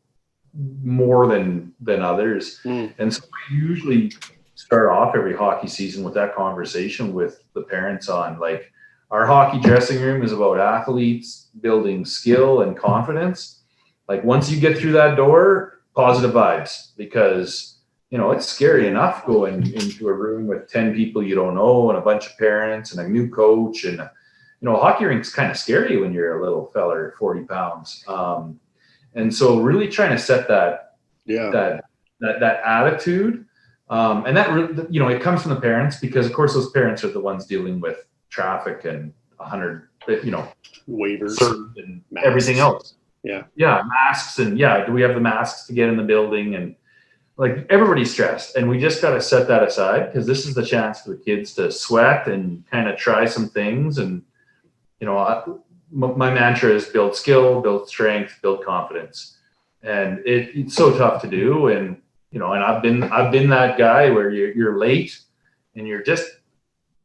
more than others. And so I usually start off every hockey season with that conversation with the parents on, like, our hockey dressing room is about athletes building skill and confidence. Like, once you get through that door, positive vibes, because it's scary enough going into a room with 10 people you don't know and a bunch of parents and a new coach. And hockey rink's kind of scary when you're a little feller, 40 pounds. And so really trying to set that attitude. And that, it comes from the parents, because of course those parents are the ones dealing with traffic and 100, waivers and everything else. Yeah. Masks. And do we have the masks to get in the building? And like, everybody's stressed, and we just got to set that aside, because this is the chance for the kids to sweat and kind of try some things. And, my mantra is build skill, build strength, build confidence. And it's so tough to do. And, and I've been that guy where you're late and you're just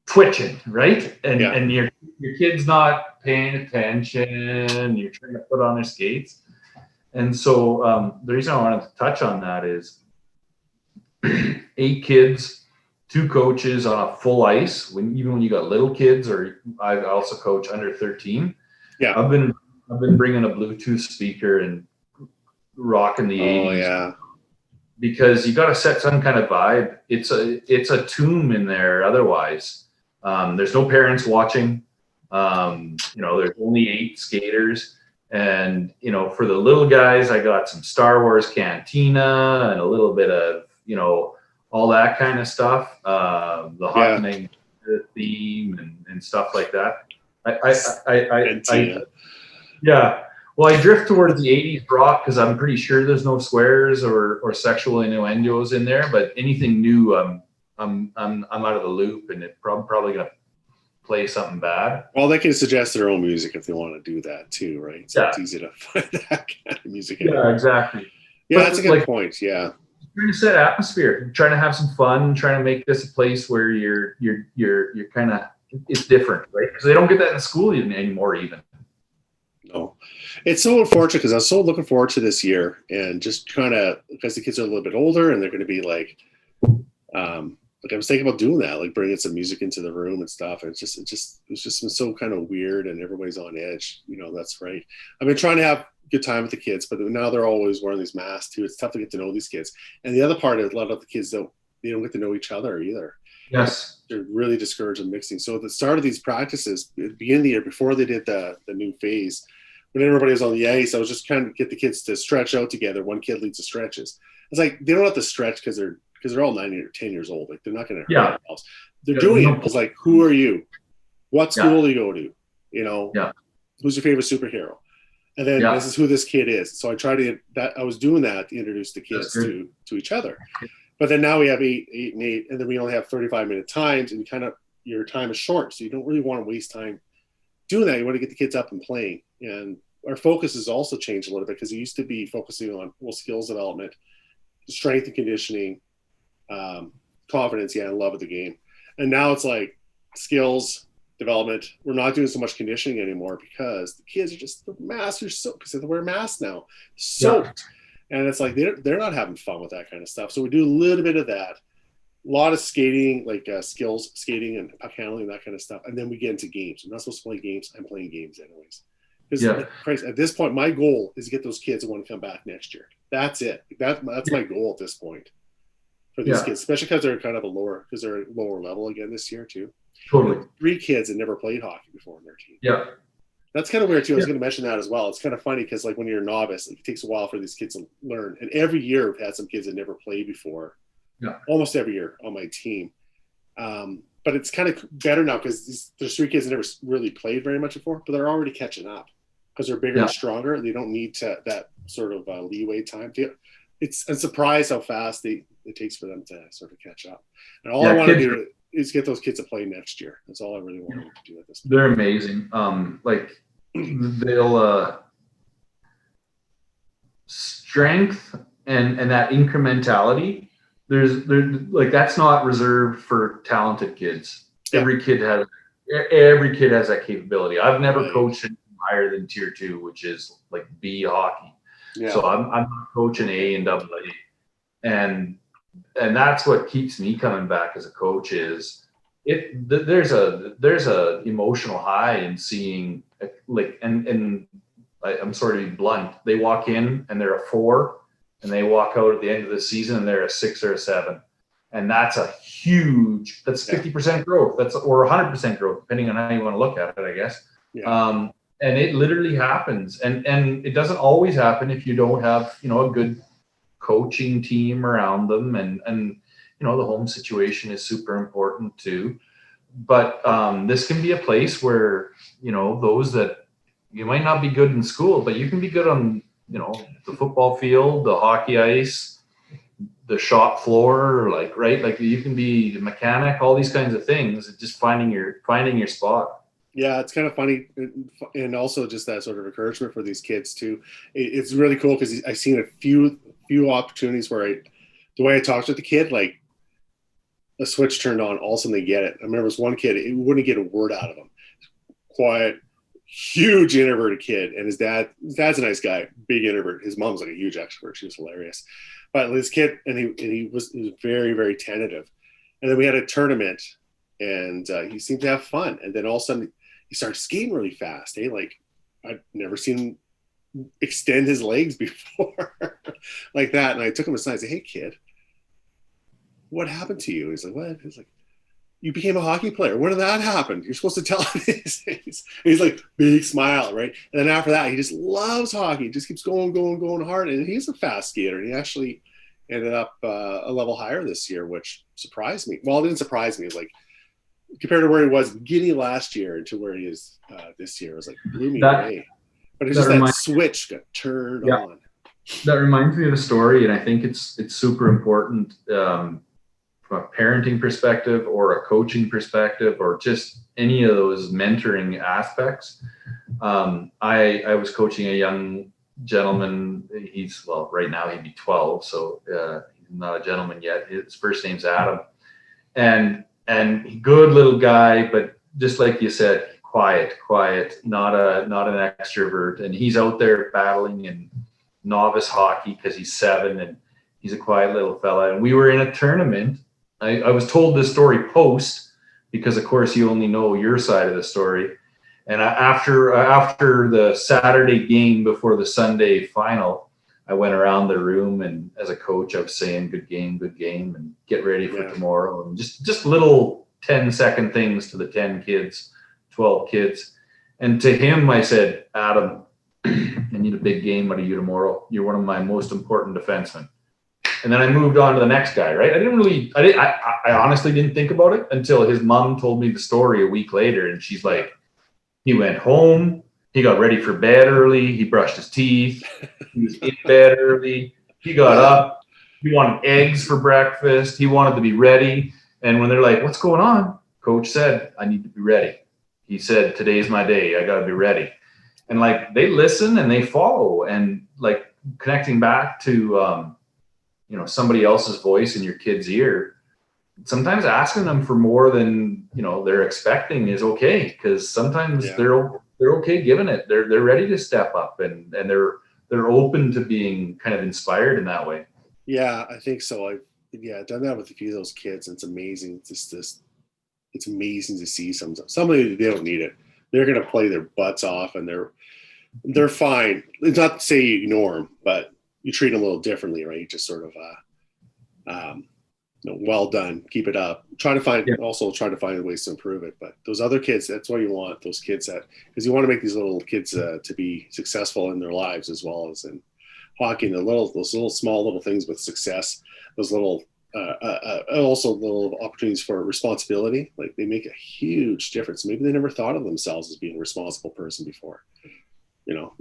twitching, right? And your kid's not paying attention. You're trying to put on their skates. And so the reason I wanted to touch on that is 8 kids, 2 coaches on a full ice. Even when you got little kids, or I also coach under 13. Yeah, I've been bringing a Bluetooth speaker and rocking the 80s. Oh yeah, because you got to set some kind of vibe. It's a tomb in there. Otherwise, there's no parents watching. There's only 8 skaters. And, for the little guys, I got some Star Wars Cantina and a little bit of, all that kind of stuff. The Hockey Night theme and stuff like that. Well, I drift towards the 80s rock because I'm pretty sure there's no swears or sexual innuendos in there. But anything new, I'm out of the loop, and it's probably gonna play something bad. Well, they can suggest their own music if they want to do that too, right? So it's easy to find that kind of music. Yeah, exactly. Yeah, that's a good point. Yeah, trying to set atmosphere, trying to have some fun, trying to make this a place where you're kind of, it's different, right? Because they don't get that in school anymore, even. No, it's so unfortunate, because I was so looking forward to this year, and just trying to, because the kids are a little bit older and they're going to be like I was thinking about doing that, like bringing some music into the room and stuff. And it's just been so kind of weird, and everybody's on edge. That's right. I've been trying to have a good time with the kids, but now they're always wearing these masks too. It's tough to get to know these kids. And the other part is, a lot of the kids don't get to know each other either. Yes. They're really discouraged in mixing. So at the start of these practices, at the beginning of the year, before they did the new phase, when everybody was on the ice, I was just trying to get the kids to stretch out together. One kid leads the stretches. It's like, they don't have to stretch because they're all 9 or 10 years old. Like, they're not going to hurt themselves. They're doing it because, like, who are you? What school do you go to? Who's your favorite superhero? And then this is who this kid is. So I was doing that to introduce the kids to each other. But then now we have 8 and 8, and then we only have 35-minute times, and your time is short. So you don't really want to waste time doing that. You want to get the kids up and playing. And our focus has also changed a little bit, because it used to be focusing on skills development, strength and conditioning, confidence, and love of the game. And now it's like skills development. We're not doing so much conditioning anymore, because the kids are just, the masks are soaked, because they wear masks now, soaked. And it's like they're not having fun with that kind of stuff. So we do a little bit of that, a lot of skating, like skills skating and puck handling, that kind of stuff. And then we get into games. I'm not supposed to play games. I'm playing games anyways. Because at this point, my goal is to get those kids that want to come back next year. That's it. That's my goal at this point for these kids, especially because they're kind of lower level again this year too. Totally. 3 kids that never played hockey before in their team. Yeah. That's kind of weird too. I was going to mention that as well. It's kind of funny, because like when you're a novice, it takes a while for these kids to learn. And every year we've had some kids that never played before. Yeah. Almost every year on my team. but it's kind of better now because there's 3 kids that never really played very much before, but they're already catching up because they're bigger and stronger. They don't need that sort of leeway time. I'm surprised how fast it takes for them to sort of catch up. And all I want to do is get those kids to play next year. That's all I really want them to do at this point. They're amazing. Like they'll strength and that incrementality. There's like that's not reserved for talented kids. Yeah. Every kid has that capability. I've never coached higher than tier 2, which is like B hockey. Yeah. So I'm not coaching A and AA, and that's what keeps me coming back as a coach. Is there's a emotional high in seeing like and I'm sorry to be blunt. They walk in and they're a 4, and they walk out at the end of the season and they're a 6 or a 7, and that's a huge. That's 50% growth. Or 100% growth, depending on how you want to look at it, I guess. Yeah. And it literally happens, and it doesn't always happen if you don't have a good coaching team around them, and the home situation is super important too. But this can be a place where those that you might not be good in school, but you can be good on the football field, the hockey ice, the shop floor, like you can be a mechanic, all these kinds of things. Just finding your spot. Yeah, it's kind of funny, and also just that sort of encouragement for these kids too. It's really cool because I've seen a few opportunities where the way I talked to the kid, like a switch turned on, all of a sudden they get it. I remember this one kid, it wouldn't get a word out of him. Quiet, huge introverted kid, and his dad's a nice guy, big introvert. His mom's like a huge extrovert. She was hilarious, but this kid, and he was very, very tentative. And then we had a tournament, and he seemed to have fun. And then all of a sudden, he started skating really fast. Like I've never seen him extend his legs before like that. And I took him aside and said, "Hey, kid, what happened to you?" He's like, "What?" He's like, "You became a hockey player. When did that happen? You're supposed to tell him these things." He's like, big smile, right? And then after that, he just loves hockey. Just keeps going hard. And he's a fast skater. And he actually ended up a level higher this year, which surprised me. Well, it didn't surprise me. It was like, compared to where he was beginning last year to where he is this year, it was like blew me away. But it's just that switch got turned on. That reminds me of a story, and I think it's super important from a parenting perspective or a coaching perspective or just any of those mentoring aspects. I was coaching a young gentleman. Right now he'd be 12, so he's not a gentleman yet. His first name's Adam, and good little guy, but just like you said, quiet, not an extrovert. And he's out there battling in novice hockey because he's 7 and he's a quiet little fella. And we were in a tournament. I was told this story post because, of course, you only know your side of the story. And after the Saturday game before the Sunday final, I went around the room, and as a coach, I was saying, good game, and get ready for tomorrow. And just little 10-second things to the 10 kids, 12 kids. And to him, I said, "Adam, I need a big game out of you tomorrow. You're one of my most important defensemen." And then I moved on to the next guy, right? I honestly didn't think about it until his mom told me the story a week later. And she's like, he went home, he got ready for bed early, he brushed his teeth, he was in bed early, he got up, he wanted eggs for breakfast, he wanted to be ready. And when they're like, "What's going on?" Coach said, "I need to be ready." He said, "Today's my day, I got to be ready." And like, they listen and they follow, and like connecting back to, somebody else's voice in your kid's ear, sometimes asking them for more than, they're expecting is okay. Cause sometimes they're okay giving it. They're ready to step up and they're open to being kind of inspired in that way. Yeah, I think so. I've done that with a few of those kids. And it's amazing. It's amazing to see somebody, they don't need it. They're going to play their butts off and they're fine. It's not to say you ignore them, but you treat them a little differently, right? You just sort of, well done, keep it up. Try to find ways to improve it. But those other kids, that's what you want. Those kids because you want to make these little kids to be successful in their lives as well as in hockey. And those little small little things with success, those little also little opportunities for responsibility. Like they make a huge difference. Maybe they never thought of themselves as being a responsible person before. You know,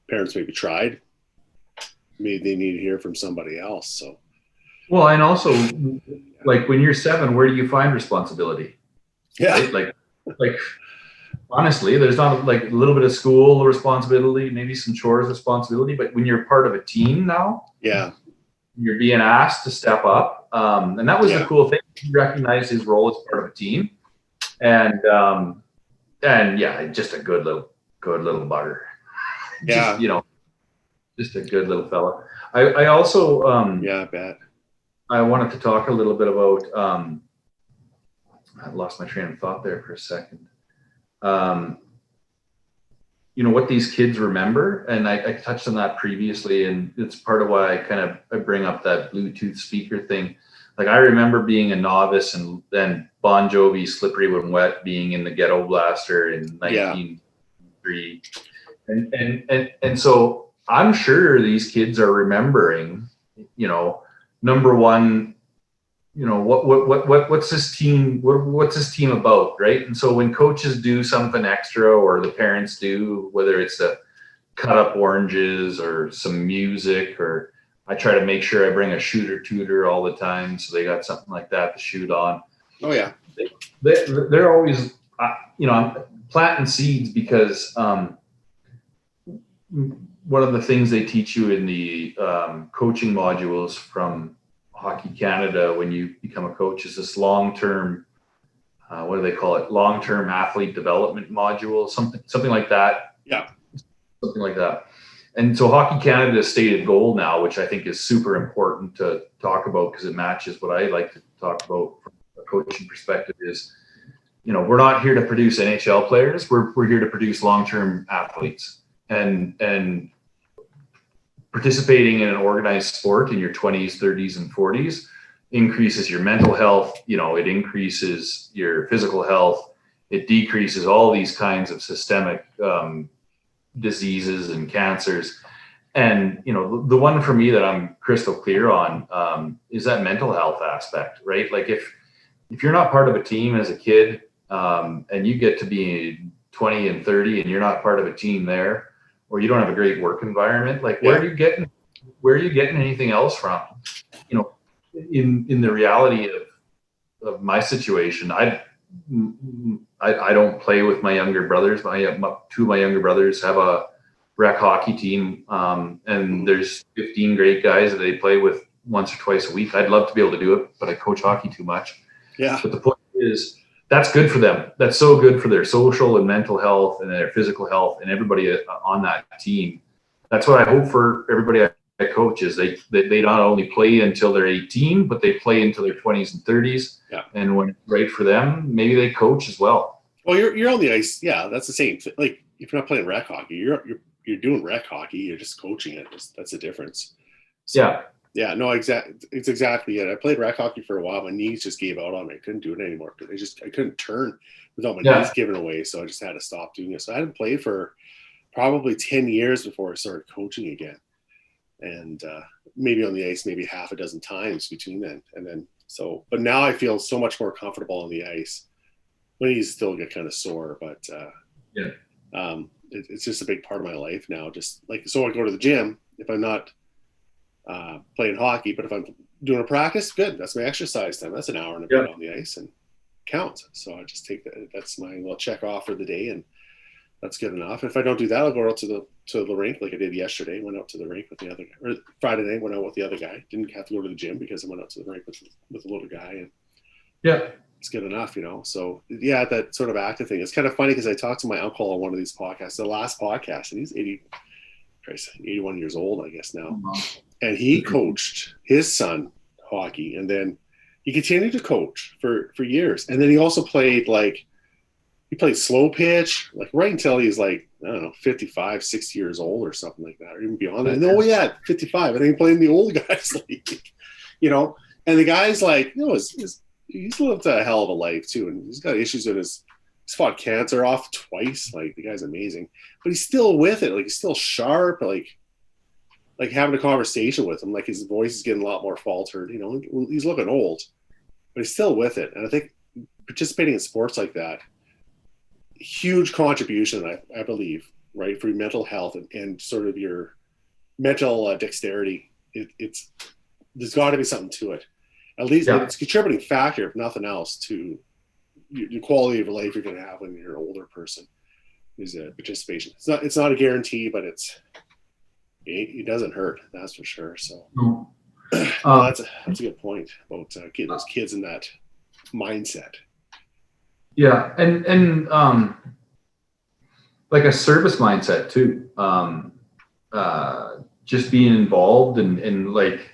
parents maybe tried. Maybe they need to hear from somebody else. So, well, and also, like when you're 7, where do you find responsibility? Yeah. Right? Like honestly, there's not like a little bit of school responsibility, maybe some chores responsibility, but when you're part of a team now, yeah, you're being asked to step up. And that was the cool thing. He recognized his role as part of a team, and yeah, just a good little bugger. Yeah. Just, you know, just a good little fella. I also, I bet. I wanted to talk a little bit about, I lost my train of thought there for a second. You know, what these kids remember, and I touched on that previously, and it's part of why I bring up that Bluetooth speaker thing. Like I remember being a novice, and then Bon Jovi "Slippery When Wet" being in the Ghetto Blaster in 1993, and so I'm sure these kids are remembering, you know, number one, you know, what's this team, what's this team about, right? And so when coaches do something extra, or the parents do, whether it's a cut up oranges or some music, or I try to make sure I bring a shooter tutor all the time, so they got something like that to shoot on. Oh yeah, they're always, you know, I'm planting seeds, because one of the things they teach you in the coaching modules from Hockey Canada when you become a coach is this long-term, what do they call it? Long-term athlete development module, something like that. Yeah. Something like that. And so Hockey Canada's stated goal now, which I think is super important to talk about because it matches what I like to talk about from a coaching perspective, is, you know, we're not here to produce NHL players. We're here to produce long-term athletes. And participating in an organized sport in your 20s, 30s, and 40s increases your mental health. You know, it increases your physical health. It decreases all these kinds of systemic diseases and cancers. And, you know, the one for me that I'm crystal clear on is that mental health aspect, right? Like if you're not part of a team as a kid, and you get to be 20 and 30 and you're not part of a team there, or you don't have a great work environment, like where are you getting anything else from? You know, in the reality of my situation, I don't play with my younger brothers. Two of my younger brothers have a rec hockey team, and there's 15 great guys that they play with once or twice a week. I'd love to be able to do it, but I coach hockey too much. Yeah. But the point is, that's good for them. That's so good for their social and mental health and their physical health and everybody on that team. That's what I hope for everybody I coach, is they not only play until they're 18, but they play until their 20s and 30s. Yeah. And when it's right for them, maybe they coach as well. Well, you're on the ice. Yeah, that's the same. Like if you're not playing rec hockey, you're doing rec hockey. You're just coaching it. That's the difference. So, yeah. Yeah, no, it's exactly it. I played rec hockey for a while. My knees just gave out on me. I couldn't do it anymore. I couldn't turn without my knees giving away. So I just had to stop doing it. So I hadn't played for probably 10 years before I started coaching again. And maybe on the ice, maybe half a dozen times between then. And then, but now I feel so much more comfortable on the ice. My knees still get kind of sore, but it's just a big part of my life now. Just like, so I go to the gym if I'm not playing hockey, but if I'm doing a practice, good. That's my exercise time. That's an hour and a bit on the ice and counts. So I just take that. That's my little check off for the day, and that's good enough. If I don't do that, I'll go out to the rink like I did yesterday. Went out to the rink with the other guy, or Friday night went out with the other guy. Didn't have to go to the gym because I went out to the rink with the little guy, and it's good enough, you know. So yeah, that sort of active thing. It's kind of funny because I talked to my uncle on one of these podcasts, the last podcast, and he's 81 years old, I guess now. And he coached his son hockey, and then he continued to coach for years. And then he also played slow pitch, like right until he's like, I don't know, 55, 60 years old or something like that, or even beyond that. And 55. And then he played in the old guys league, you know. And the guy's like, you know, he's lived a hell of a life too. And he's got issues with he's fought cancer off twice. Like the guy's amazing, but he's still with it. Like he's still sharp. Like, like having a conversation with him. Like his voice is getting a lot more faltered. You know, he's looking old, but he's still with it. And I think participating in sports like that, huge contribution, I believe, right, for your mental health and sort of your mental dexterity. It's there's got to be something to it. At least it's a contributing factor, if nothing else, to your quality of life you're going to have when you're an older person. Is a participation. It's not a guarantee, but it doesn't hurt. That's for sure. So that's a good point about getting those kids in that mindset. Yeah, and like a service mindset too. Just being involved and like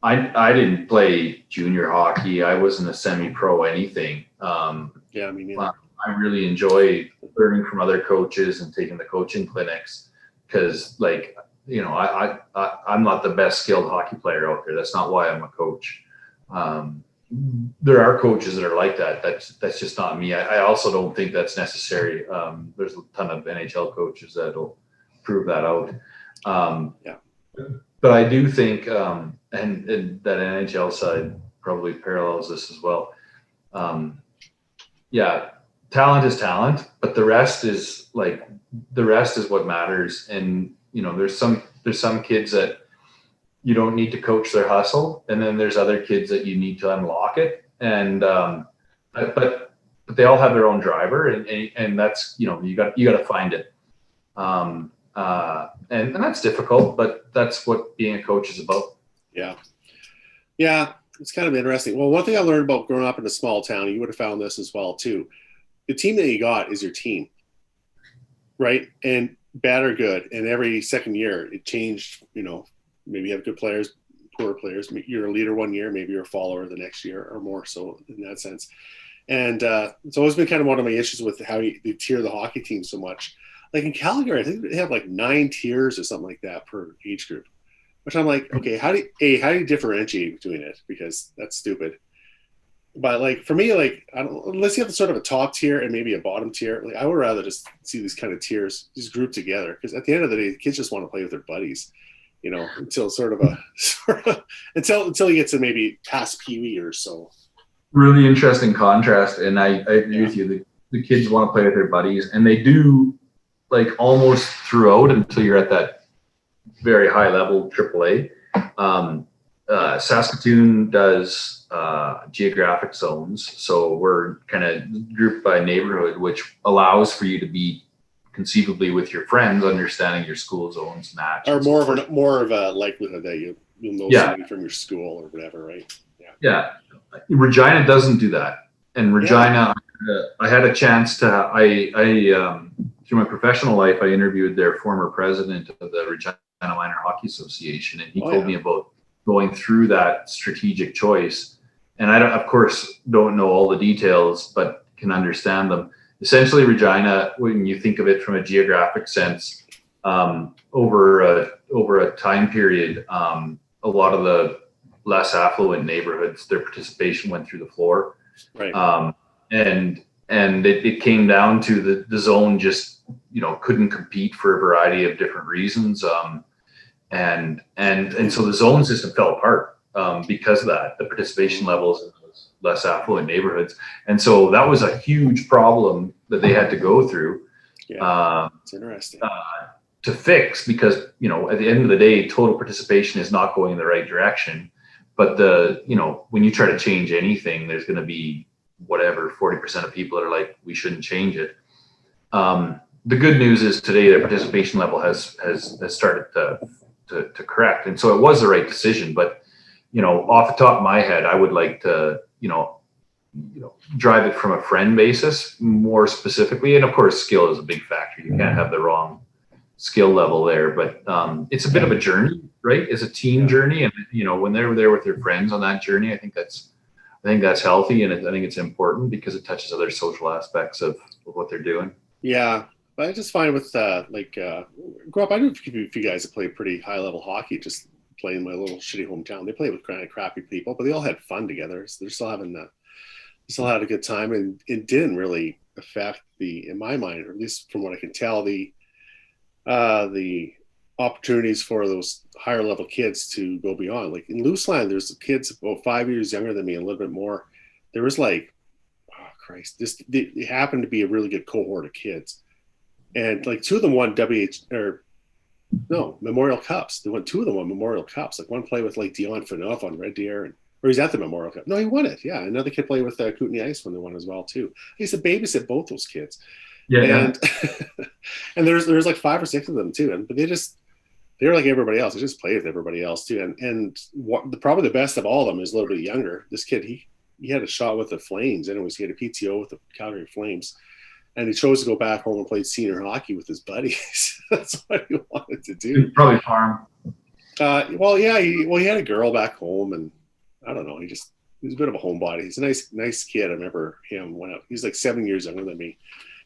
I didn't play junior hockey. I wasn't a semi-pro anything. Yeah, I mean, I really enjoy learning from other coaches and taking the coaching clinics because, like, you know, I'm not the best skilled hockey player out there. That's not why I'm a coach. There are coaches that are like that. That's just not me. I also don't think that's necessary. There's a ton of NHL coaches that'll prove that out. But I do think, and that NHL side probably parallels this as well. Talent is talent, but the rest is what matters. And you know, there's some kids that you don't need to coach their hustle, and then there's other kids that you need to unlock it. And but they all have their own driver, and that's, you know, you got to find it. And that's difficult, but that's what being a coach is about. Yeah, it's kind of interesting. Well, one thing I learned about growing up in a small town, you would have found this as well too. The team that you got is your team, right? And bad or good. And every second year it changed. You know, maybe you have good players, poor players. You're a leader one year, maybe you're a follower the next year, or more so in that sense. And it's always been kind of one of my issues with how they tier the hockey team so much. Like in Calgary, I think they have like 9 tiers or something like that per age group, which I'm like, okay, how do you differentiate between it? Because that's stupid. But like for me, like unless you have sort of a top tier and maybe a bottom tier, like I would rather just see these kind of tiers, these grouped together. Because at the end of the day, the kids just want to play with their buddies, you know, until until you get to maybe past Pee Wee or so. Really interesting contrast, and I agree with you. The kids want to play with their buddies, and they do, like almost throughout until you're at that very high level AAA. Saskatoon does geographic zones, so we're kind of grouped by neighborhood, which allows for you to be conceivably with your friends, understanding your school zones match. Or more of a likelihood that you'll know somebody from your school or whatever, right? Yeah. Regina doesn't do that, and Regina, I had a chance to. Through my professional life, I interviewed their former president of the Regina Minor Hockey Association, and he told me about going through that strategic choice. And I of course don't know all the details, but can understand them. Essentially, Regina, when you think of it from a geographic sense, over a time period, a lot of the less affluent neighborhoods, their participation went through the floor. Right. And it came down to the zone just, you know, couldn't compete for a variety of different reasons. And so the zone system fell apart because of that, the participation levels in those less affluent neighborhoods. And so that was a huge problem that they had to go through. It's interesting. To fix, because, you know, at the end of the day, total participation is not going in the right direction. But when you try to change anything, there's going to be whatever 40% of people that are like, we shouldn't change it. The good news is today the participation level has started to correct, and so it was the right decision. But, you know, off the top of my head, I would like to, you know, drive it from a friend basis more specifically, and of course, skill is a big factor. You can't have the wrong skill level there, but it's a bit of a journey, right? It's a team journey, and you know, when they're there with their friends on that journey, I think that's healthy, and I think it's important because it touches other social aspects of what they're doing. Yeah, but I just find with grow up, I knew a few guys that played pretty high level hockey, just playing in my little shitty hometown. They played with kind of crappy people, but they all had fun together. So they're still had a good time, and it didn't really affect in my mind, or at least from what I can tell, the opportunities for those higher level kids to go beyond. Like in Looseland, there's kids about 5 years younger than me, and a little bit more. There was like, oh Christ, it happened to be a really good cohort of kids, and like two of them won Memorial Cups. They won, two of them won Memorial Cups. Like one played with like Ryan Vanjoff on Red Deer, or he's at the Memorial Cup. No, he won it. Yeah, another kid played with Kootenay Ice when they won as well too. I used to babysit both those kids. Yeah, and and there's like 5 or 6 of them too, but they're like everybody else. They just play with everybody else too. And probably the best of all of them is a little bit younger. This kid, he had a shot with the Flames. Anyways, he had a PTO with the Calgary Flames, and he chose to go back home and play senior hockey with his buddies. That's what he wanted to do. He'd probably farm. Well, yeah, he had a girl back home, and I don't know. He's a bit of a homebody. He's a nice kid. I remember him he's like 7 years younger than me.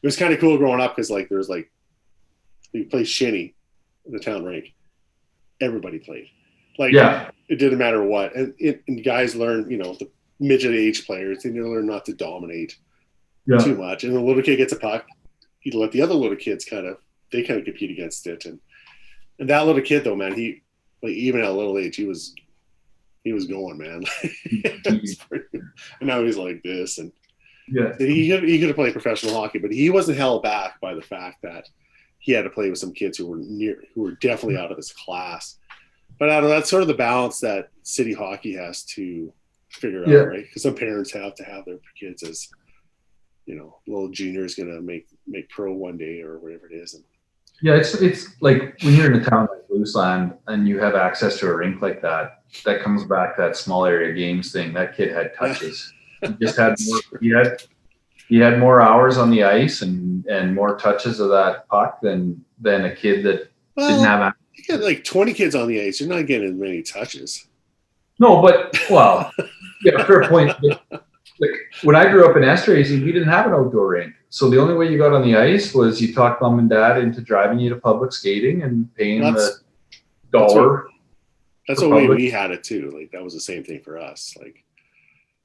It was kind of cool growing up because like there was like, you play shinny in the town rink. Everybody played. Like, yeah. It didn't matter what. And guys learn, the midget age players, they learn not to dominate too much. And the little kid gets a puck, he'd let the other little kids kind of compete against it. And that little kid though, man, he, like, even at a little age, he was going, man. And now he's like this. And he could have played professional hockey, but he wasn't held back by the fact that he had to play with some kids who were definitely out of his class. But out of that's sort of the balance that city hockey has to figure out, right? Because some parents have to have their kids as, little junior is going to make pro one day or whatever it is. And it's like when you're in a town like Looseland and you have access to a rink like that comes back to that small area games thing. That kid had touches. He just had more. He had more hours on the ice and more touches of that puck than a kid that didn't have. You got like 20 kids on the ice. You're not getting as many touches. No, but fair point. Like when I grew up in Esterhazy, we didn't have an outdoor rink, so the only way you got on the ice was you talked mom and dad into driving you to public skating and paying the $1. That's the way we had it too. Like that was the same thing for us. Like.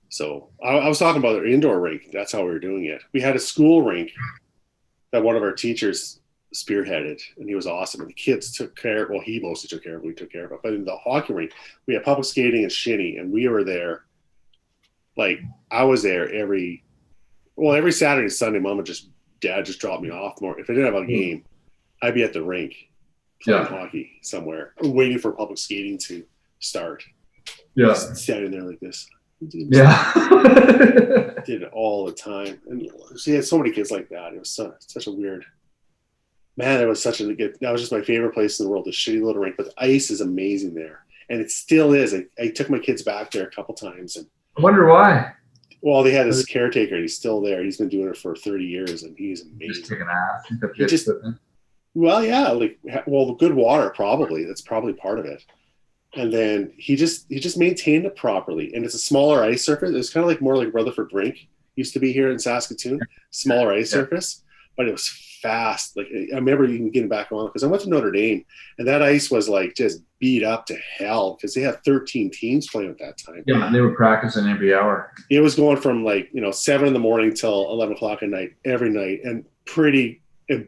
So I was talking about our indoor rink. That's how we were doing it. We had a school rink that one of our teachers spearheaded, and he was awesome. And the kids took care. Well, he mostly took care of it. We took care of it. But in the hockey rink, we had public skating and shinny, and we were there. Like I was there every Saturday and Sunday. Dad just dropped me off more. If I didn't have a game, I'd be at the rink playing hockey somewhere, waiting for public skating to start. Yeah, just standing there like this. Did it all the time, and she had so many kids like that. It was such a weird, man. It was such a good. That was just my favorite place in the world. The shitty little rink, but the ice is amazing there, and it still is. I took my kids back there a couple times, and I wonder why. Well, they had this caretaker. And he's still there. He's been doing it for 30 years, and he's amazing. Just taking ass. The good water probably. That's probably part of it. And then he just maintained it properly. And it's a smaller ice surface. It's kind of like more like Rutherford Rink used to be here in Saskatoon, smaller ice surface, but it was fast. Like I remember even getting back on because I went to Notre Dame, and that ice was like just beat up to hell because they had 13 teams playing at that time. Yeah, they were practicing every hour. It was going from 7 in the morning till 11 o'clock at night every night, and pretty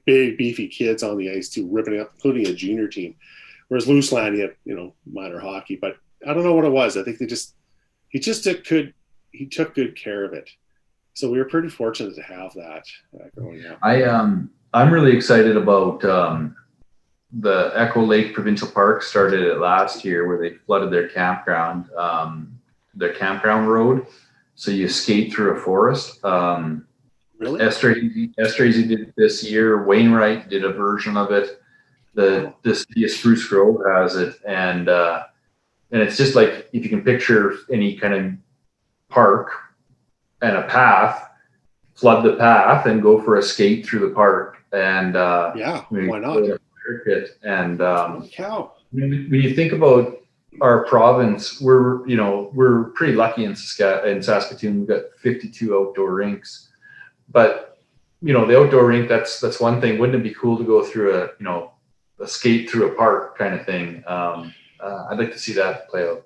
big beefy kids on the ice too, ripping it up, including a junior team. Whereas Looseland, he had, minor hockey, but I don't know what it was. I think he took good care of it. So we were pretty fortunate to have that growing up. I'm really excited about the Echo Lake Provincial Park started it last year where they flooded their campground road. So you skate through a forest. Really? Esterhazy did it this year. Wainwright did a version of it. The city of Spruce Grove has it, and it's just like if you can picture any kind of park and a path, flood the path and go for a skate through the park, and why not? And when you think about our province, we're pretty lucky in Saskatoon. We've got 52 outdoor rinks, but the outdoor rink that's one thing. Wouldn't it be cool to go through a skate through a park kind of thing? I'd like to see that play out.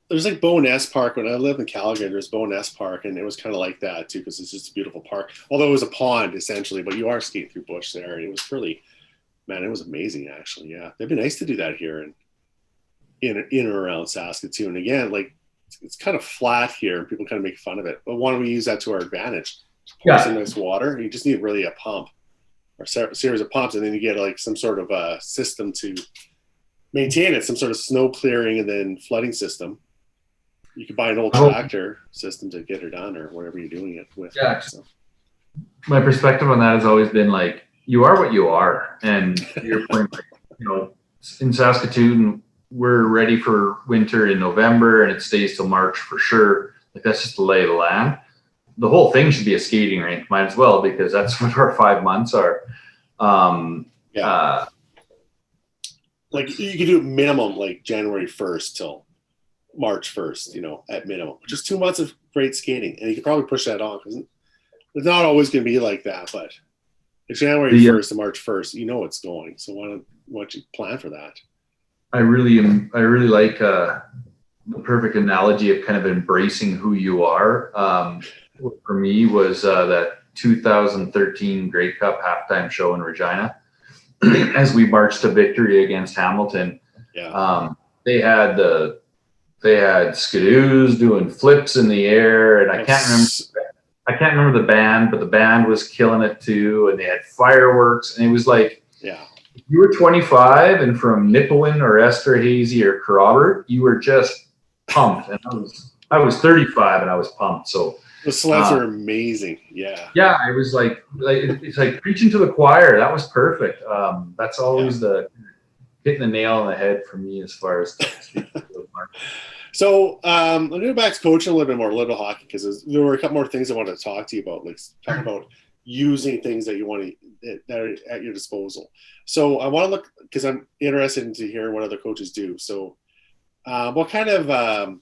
There's like Bow Ness Park. When I lived in Calgary, there's Bow Ness Park, and it was kind of like that too because it's just a beautiful park. Although it was a pond essentially, but you are skating through bush there, and it was really Man, it was amazing, actually. Yeah, it'd be nice to do that here in and around Saskatoon. Again, like it's kind of flat here, and people kind of make fun of it. But why don't we use that to our advantage? Pour some nice water. You just need really a pump or series of pumps, and then you get like some sort of a system to maintain it, some sort of snow clearing and then flooding system. You could buy an old tractor system to get it done, or whatever you're doing it with. Yeah. So. My perspective on that has always been like, you are what you are, and to your point, you know, in Saskatoon, we're ready for winter in November, and it stays till March for sure. Like that's just the lay of the land. The whole thing should be a skating rink, might as well, because that's what our 5 months are. Like you could do minimum like January 1st till March 1st, you know, at minimum, just 2 months of great skating. And you could probably push that on because it's not always going to be like that. But January 1st to March 1st, you know it's going. So why don't you plan for that? I really like the perfect analogy of kind of embracing who you are. For me was that 2013 Grey Cup halftime show in Regina. As we marched to victory against Hamilton, they had skidoos doing flips in the air, and I can't remember the band, but the band was killing it too, and they had fireworks, and it was like, if you were 25 and from Nipawin or Esterhazy or Kerrobert, you were just pumped, and I was 35 and I was pumped. So the sleds are amazing. Yeah. Yeah, it was like it's like preaching to the choir. That was perfect. That's always the hitting the nail on the head for me as far as So I'm going to go back to coaching a little bit more, little hockey, because there were a couple more things I wanted to talk to you about, like talk about using things that you want to that are at your disposal. So I want to look, because I'm interested in hearing what other coaches do. So what kind of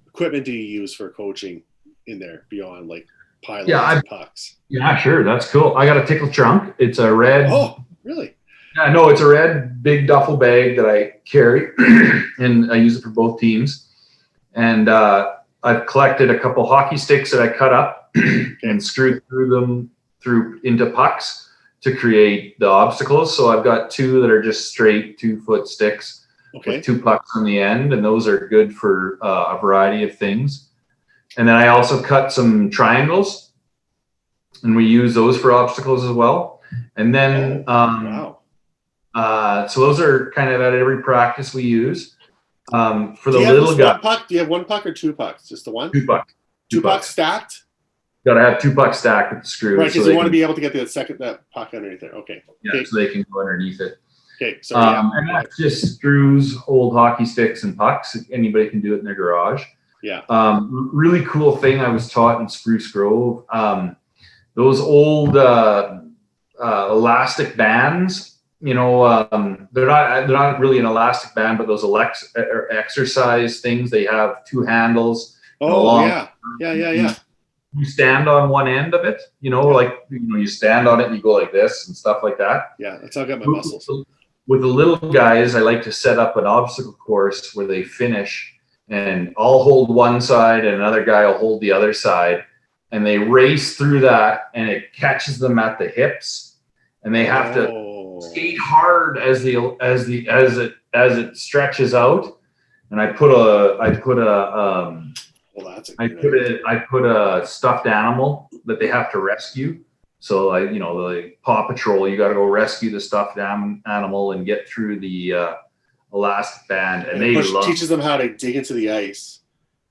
equipment do you use for coaching in there beyond like pylons and pucks? Yeah, sure. That's cool. I got a tickle trunk. It's a red. Oh, really? Yeah, no, it's a red big duffel bag that I carry, and I use it for both teams. And I've collected a couple hockey sticks that I cut up and screwed through into pucks to create the obstacles. So I've got 2 that are just straight 2-foot sticks. With 2 pucks on the end, and those are good for a variety of things. And then I also cut some triangles, and we use those for obstacles as well. And then so those are kind of at every practice we use. For the little guy, do you have 1 puck or 2 pucks? Just the one? 2 pucks. 2 pucks stacked? Got to have 2 pucks stacked with the screws. Right, because you want to be able to get that puck underneath there. Okay. Yeah, so they can go underneath it. Okay, so and that's just screws, old hockey sticks, and pucks. Anybody can do it in their garage. Yeah. Really cool thing I was taught in Spruce Grove. Those old elastic bands. You know, they're not really an elastic band, but those exercise things. They have 2 handles. Oh yeah. You stand on one end of it. You know, like you stand on it and you go like this and stuff like that. Yeah, that's how I got my muscles. With the little guys, I like to set up an obstacle course where they finish, and I'll hold one side and another guy will hold the other side, and they race through that, and it catches them at the hips, and they have to skate hard as it stretches out. And I put a stuffed animal that they have to rescue. So the Paw Patrol, you got to go rescue the stuffed animal and get through the elastic band, and teaches them how to dig into the ice.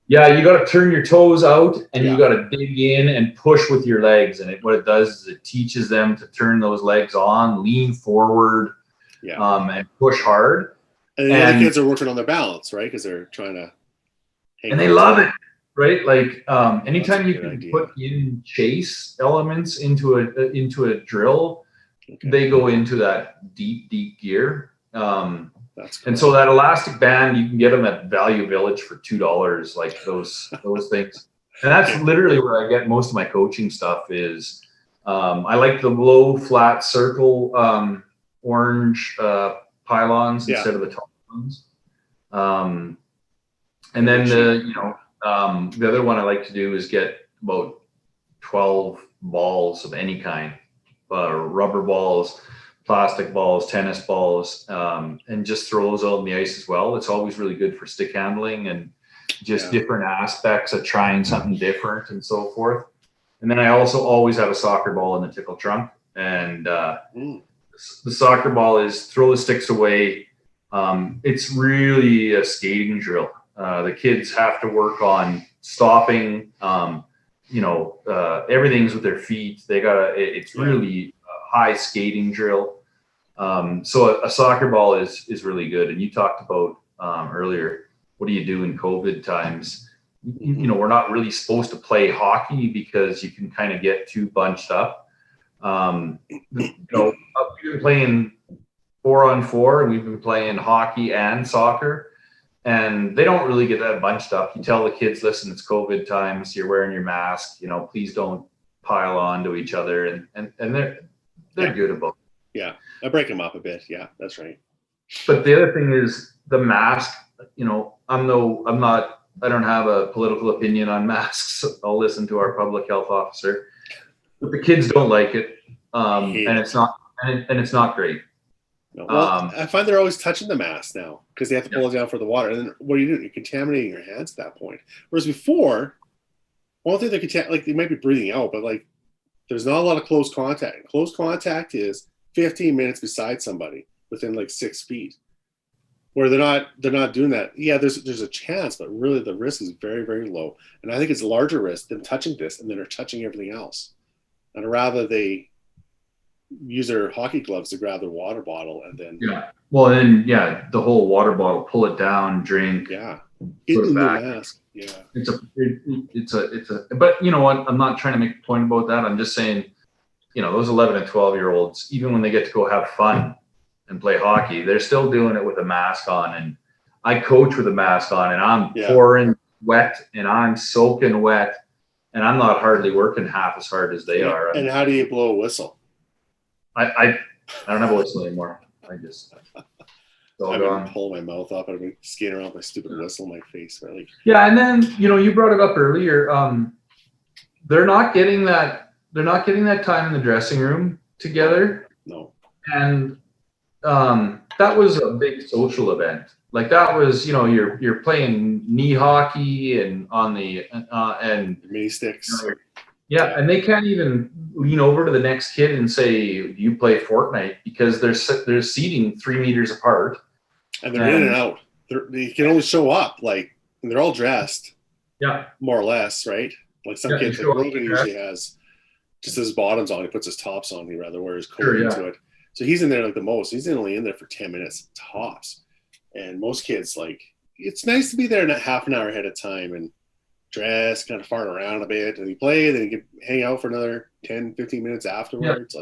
Yeah, you got to turn your toes out, and you got to dig in and push with your legs. And what it does is it teaches them to turn those legs on, lean forward, and push hard. And the other kids are working on their balance, right? Because they're trying to. And they love it. Right, like anytime you can put in chase elements into a drill, they go into that deep gear. And so that elastic band, you can get them at Value Village for $2, like those things. And that's literally where I get most of my coaching stuff. Is I like the low flat circle orange pylons instead of the tall ones. And then the other one I like to do is get about 12 balls of any kind, rubber balls, plastic balls, tennis balls, and just throw those out on the ice as well. It's always really good for stick handling and just different aspects of trying something different and so forth. And then I also always have a soccer ball in the tickle trunk. And the soccer ball is throw the sticks away. It's really a skating drill. The kids have to work on stopping, everything's with their feet. It's really a high skating drill. So a soccer ball is really good. And you talked about earlier, what do you do in COVID times? We're not really supposed to play hockey because you can kind of get too bunched up. We've been playing 4-on-4, and we've been playing hockey and soccer, and they don't really get that bunched up. You tell the kids, listen, it's COVID times, you're wearing your mask, please don't pile on to each other, and they're good about it. Yeah, I break them up a bit. Yeah, that's right. But the other thing is the mask. I don't have a political opinion on masks. I'll listen to our public health officer, but the kids don't like it, and it's not great. No. Well, I find they're always touching the mask now because they have to pull it down for the water. And then what are you doing? You're contaminating your hands at that point. Whereas before, one thing they might be breathing out, but there's not a lot of close contact. Close contact is 15 minutes beside somebody within 6 feet. Where they're not doing that. Yeah, there's a chance, but really the risk is very, very low. And I think it's a larger risk than touching this and then they're touching everything else. And I'd rather they use their hockey gloves to grab their water bottle and then the whole water bottle, pull it down, drink, get put in it the back. mask. Yeah, but you know what, I'm not trying to make a point about that. I'm just saying, those 11 and 12-year-olds, even when they get to go have fun and play hockey, they're still doing it with a mask on. And I coach with a mask on, and I'm pouring wet and I'm soaking wet, and I'm not hardly working half as hard as they are. And how do you blow a whistle? I don't have a whistle anymore. I've been pulling my mouth up. I've been skating around with my stupid whistle in my face. Right? And then you brought it up earlier. They're not getting that time in the dressing room together. No. And that was a big social event. That was you're playing knee hockey and on the and mini sticks. And they can't even lean over to the next kid and say, "Do you play Fortnite?" Because they're seating 3 meters apart, and they're in and out. They can only show up and they're all dressed. Yeah, more or less, right? Some kids. Rogan usually has just his bottoms on. He puts his tops on. He rather wears his coat into it. So he's in there the most. He's only in there for 10 minutes tops. And most kids it's nice to be there half an hour ahead of time and dress, kind of fart around a bit, and you play, then you can hang out for another 10, 15 minutes afterwards.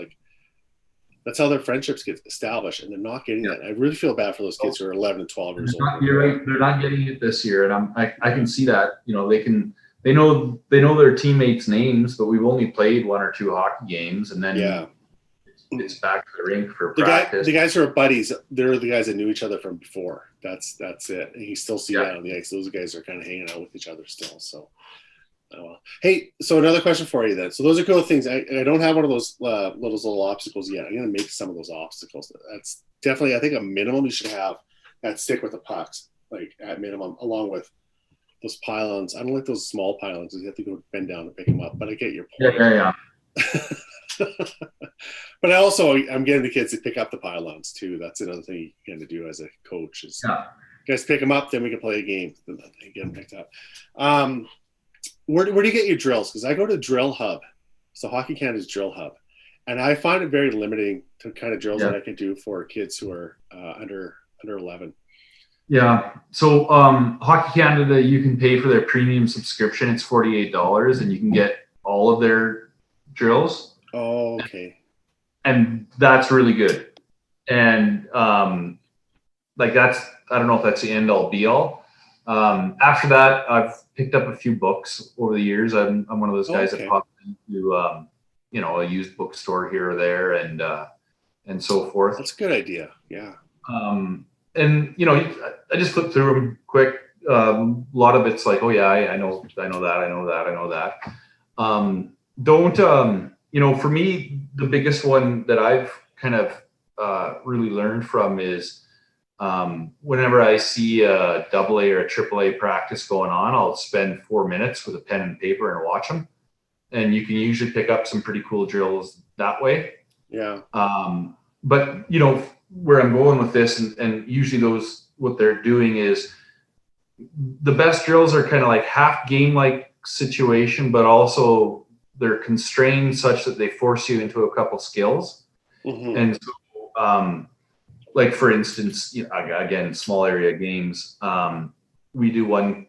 That's how their friendships get established, and they're not getting that. I really feel bad for those kids who are 11 and 12 years old. You're right. They're not getting it this year, and I can see that. They know their teammates' names, but we've only played 1 or 2 hockey games, and then it's back to the rink for practice. The guys who are buddies, they're the guys that knew each other from before. That's it. And you still see that on the ice. Those guys are kind of hanging out with each other still. So, hey, so another question for you then. So those are cool things. I don't have one of those little obstacles yet. I'm going to make some of those obstacles. That's definitely, I think, a minimum you should have that stick with the pucks, at minimum, along with those pylons. I don't like those small pylons because you have to go bend down to pick them up. But I get your point. Yeah. But I'm getting the kids to pick up the pylons too. That's another thing you can do as a coach is guys pick them up, then we can play a game. Then they get them picked up. Where do you get your drills? Because I go to Drill Hub. So Hockey Canada's Drill Hub. And I find it very limiting to kind of drills that I can do for kids who are under 11. Yeah. So Hockey Canada, you can pay for their premium subscription. It's $48 and you can get all of their drills. Oh, okay. And that's really good. And that's, I don't know if that's the end all be all. After that, I've picked up a few books over the years. I'm one of those guys that pops into a used bookstore here or there and so forth. That's a good idea. Yeah. And I just flip through them quick. A lot of it's I know that. for me, the biggest one that I've kind of really learned from is whenever I see a AA or a AAA practice going on, I'll spend 4 minutes with a pen and paper and watch them. And you can usually pick up some pretty cool drills that way. Yeah. But where I'm going with this, and usually what they're doing is the best drills are kind of like half game-like situation, but also they're constrained such that they force you into a couple skills. Mm-hmm. And so, like for instance, again, small area games, we do one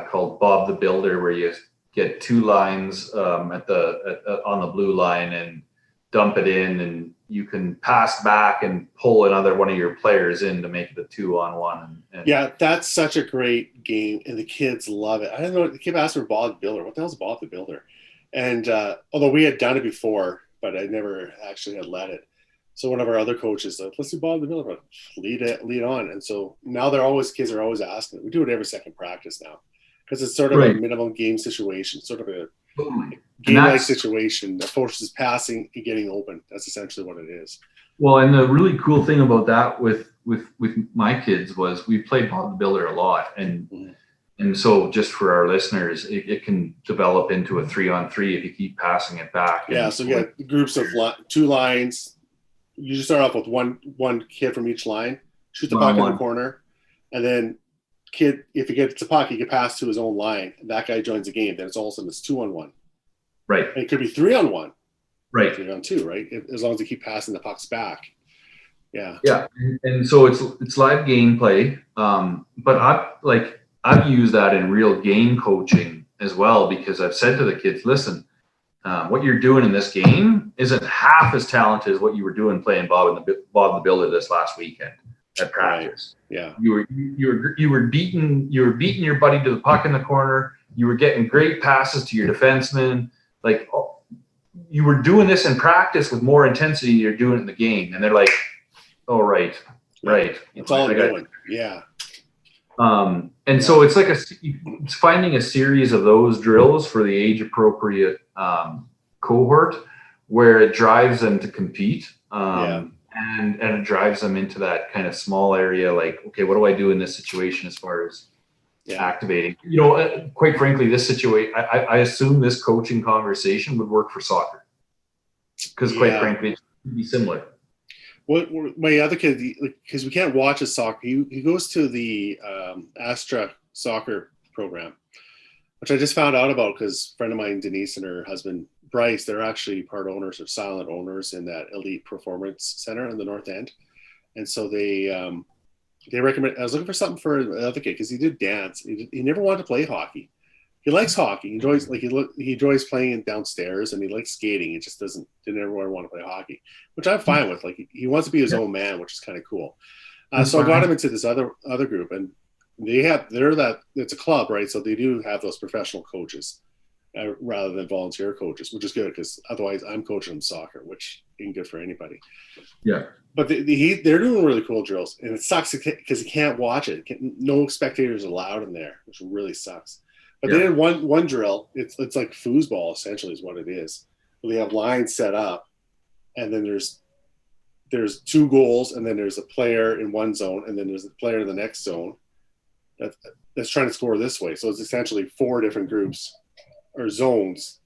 called Bob the Builder, where you get 2 lines on the blue line and dump it in, and you can pass back and pull another one of your players in to make it a 2-on-1. Yeah, that's such a great game, and the kids love it. I don't know. The kid asked for Bob the Builder. What the hell's Bob the Builder? And although we had done it before, but I never actually had led it. So one of our other coaches said, "Let's do Bob the Builder, but lead on." And so now kids are always asking. We do it every second practice now because it's sort of a minimum game situation, sort of a game-like situation that forces passing and getting open. That's essentially what it is. Well, and the really cool thing about that with my kids was we played Bob the Builder a lot, and so just for our listeners, it can develop into a 3-on-3 if you keep passing it back. Yeah, so you got groups of 2 lines. You just start off with one kid from each line, shoot the puck in the corner, and then kid, if he gets the puck, he can pass to his own line, and that guy joins the game. Then it's all of a sudden it's 2-on-1. Right. And it could be 3-on-1. Right. 3-on-2, right? As long as they keep passing the pucks back. Yeah. Yeah. And so it's live gameplay. But I've used that in real game coaching as well, because I've said to the kids, listen, what you're doing in this game isn't half as talented as what you were doing playing Bob the Builder this last weekend at practice. Right. Yeah. You were beating your buddy to the puck in the corner. You were getting great passes to your defenseman. Like, you were doing this in practice with more intensity than you're doing it in the game. And they're like, oh, right. That's all I'm doing. Yeah. And so it's like it's finding a series of those drills for the age appropriate cohort where it drives them to compete. And it drives them into that kind of small area, like, okay, what do I do in this situation as far as activating? Quite frankly, this situation, I assume this coaching conversation would work for soccer, because quite frankly, it would be similar. What my other kid, because we can't watch his soccer, he goes to the Astra soccer program, which I just found out about because a friend of mine, Denise, and her husband Bryce, they're actually part owners or silent owners in that Elite Performance Center in the North End, and so they recommend. I was looking for something for another kid because he did dance. He never wanted to play hockey. He likes hockey. He enjoys he enjoys playing it downstairs, and he likes skating. He just didn't ever want to play hockey, which I'm fine with. Like, he wants to be his own man, which is kind of cool. So I got him into this other group, and it's a club, right? So they do have those professional coaches rather than volunteer coaches, which is good because otherwise I'm coaching them soccer, which ain't good for anybody. Yeah. But they're doing really cool drills, and it sucks because you can't watch it. No spectators allowed in there, which really sucks. But they did one drill. It's like foosball, essentially, is what it is. They have lines set up, and then there's 2 goals, and then there's a player in one zone, and then there's a player in the next zone that's trying to score this way. So it's essentially 4 different groups or zones,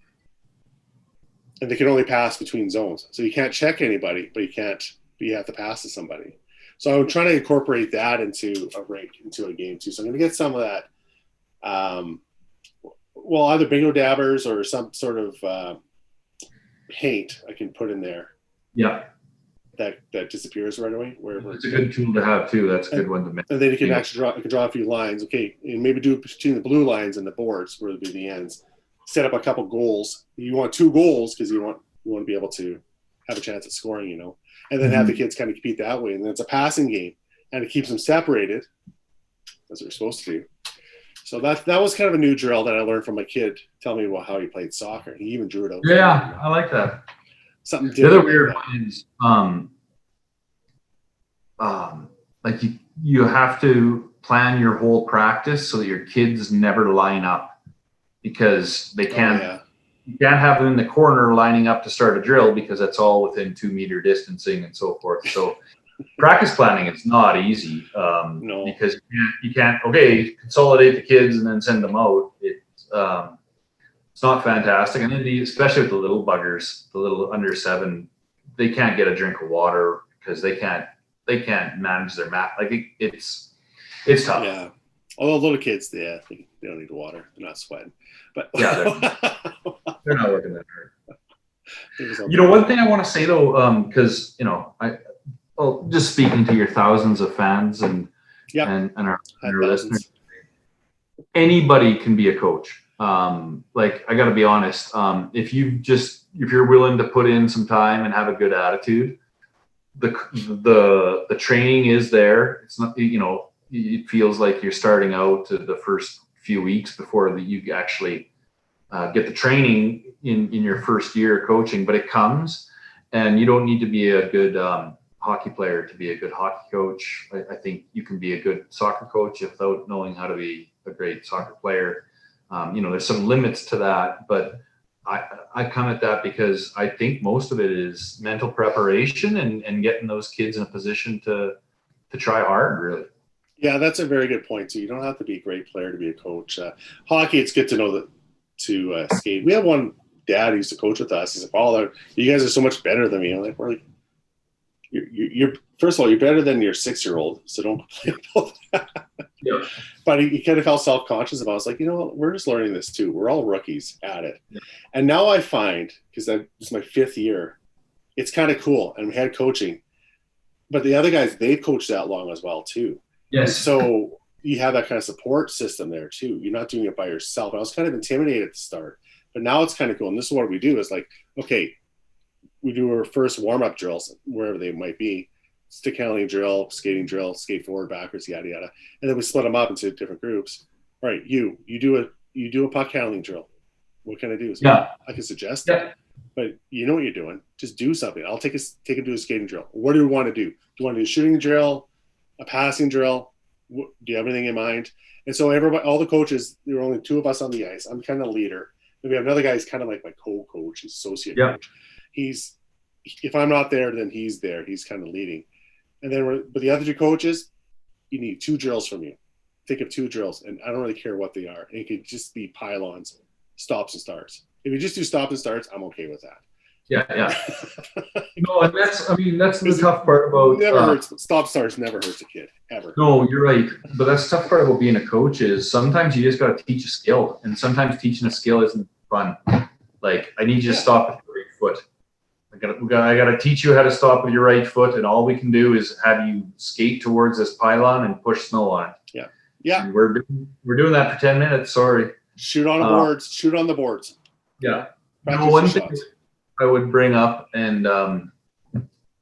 and they can only pass between zones. So you can't check anybody, but you have to pass to somebody. So I'm trying to incorporate that into a rink, into a game too. So I'm going to get some of that. Either bingo dabbers or some sort of paint I can put in there. Yeah. That disappears right away. It's a good tool to have too. That's a good one to make. And then you can actually draw a few lines. Okay, and maybe do it between the blue lines and the boards where it'll be the ends. Set up a couple goals. You want 2 goals because you want to be able to have a chance at scoring, and then have the kids kind of compete that way. And then it's a passing game, and it keeps them separated, as they're supposed to do. So that was kind of a new drill that I learned from my kid telling me about how he played soccer. He even drew it out. Yeah, I like that. Something different. The other weird one is like you have to plan your whole practice so that your kids never line up, because they can't you can't have them in the corner lining up to start a drill because that's all within 2 meter distancing and so forth. So practice planning is not easy No. because you can't, okay, consolidate the kids and then send them out. It's not fantastic. And then especially with the little buggers, the little under 7, they can't get a drink of water because they can't manage their mat. Like it's tough. Yeah. Although little kids, they don't need water. They're not sweating. But yeah, they're not working that hard. One thing I want to say though, because just speaking to your thousands of fans and our listeners, anybody can be a coach. Like I got to be honest. If you're willing to put in some time and have a good attitude, the training is there. It's not, it feels like you're starting out the first few weeks before you actually get the training in your first year of coaching, but it comes, and you don't need to be a good hockey player to be a good hockey coach. I think you can be a good soccer coach without knowing how to be a great soccer player. There's some limits to that, but I come at that because I think most of it is mental preparation and getting those kids in a position to try hard, really. Yeah, that's a very good point. So you don't have to be a great player to be a coach. Hockey, it's good to know that to skate. We have one dad who used to coach with us. He's like, "Oh, you guys are so much better than me." I'm like, "We're like, you're first of all, you're better than your 6-year-old, so don't play about that." Yeah. But he kind of felt self-conscious about it. I was like, we're just learning this too. We're all rookies at it. Yeah. And now I find, because this is my 5th year, it's kind of cool. And we had coaching. But the other guys, they've coached that long as well too. Yes. And so you have that kind of support system there too. You're not doing it by yourself. I was kind of intimidated at the start. But now it's kind of cool. And this is what we do is like, okay, we do our first warm-up drills, wherever they might be. Stick handling drill, skating drill, skate forward, backwards, yada yada, and then we split them up into different groups. All right, you do a puck handling drill. What can I do? I can suggest that, but you know what you're doing. Just do something. I'll take him to a skating drill. What do you want to do? Do you want to do a shooting drill, a passing drill? Do you have anything in mind? And so all the coaches, there were only 2 of us on the ice. I'm kind of leader. And we have another guy who's kind of like my co-coach, his associate coach. If I'm not there, then he's there. He's kind of leading. And then, but the other 2 coaches, you need 2 drills from you. Think of 2 drills, and I don't really care what they are. It could just be pylons, stops and starts. If you just do stops and starts, I'm okay with that. Yeah. No, and that's the tough part about. Never hurts. Stop starts never hurts a kid ever. No, you're right. But that's the tough part about being a coach is sometimes you just got to teach a skill, and sometimes teaching a skill isn't fun. Like I need you to stop with your right foot. I got to teach you how to stop with your right foot, and all we can do is have you skate towards this pylon and push snow on it. Yeah. And we're doing that for 10 minutes. Sorry. Shoot on the boards. Shoot on the boards. Yeah. One thing I would bring up, and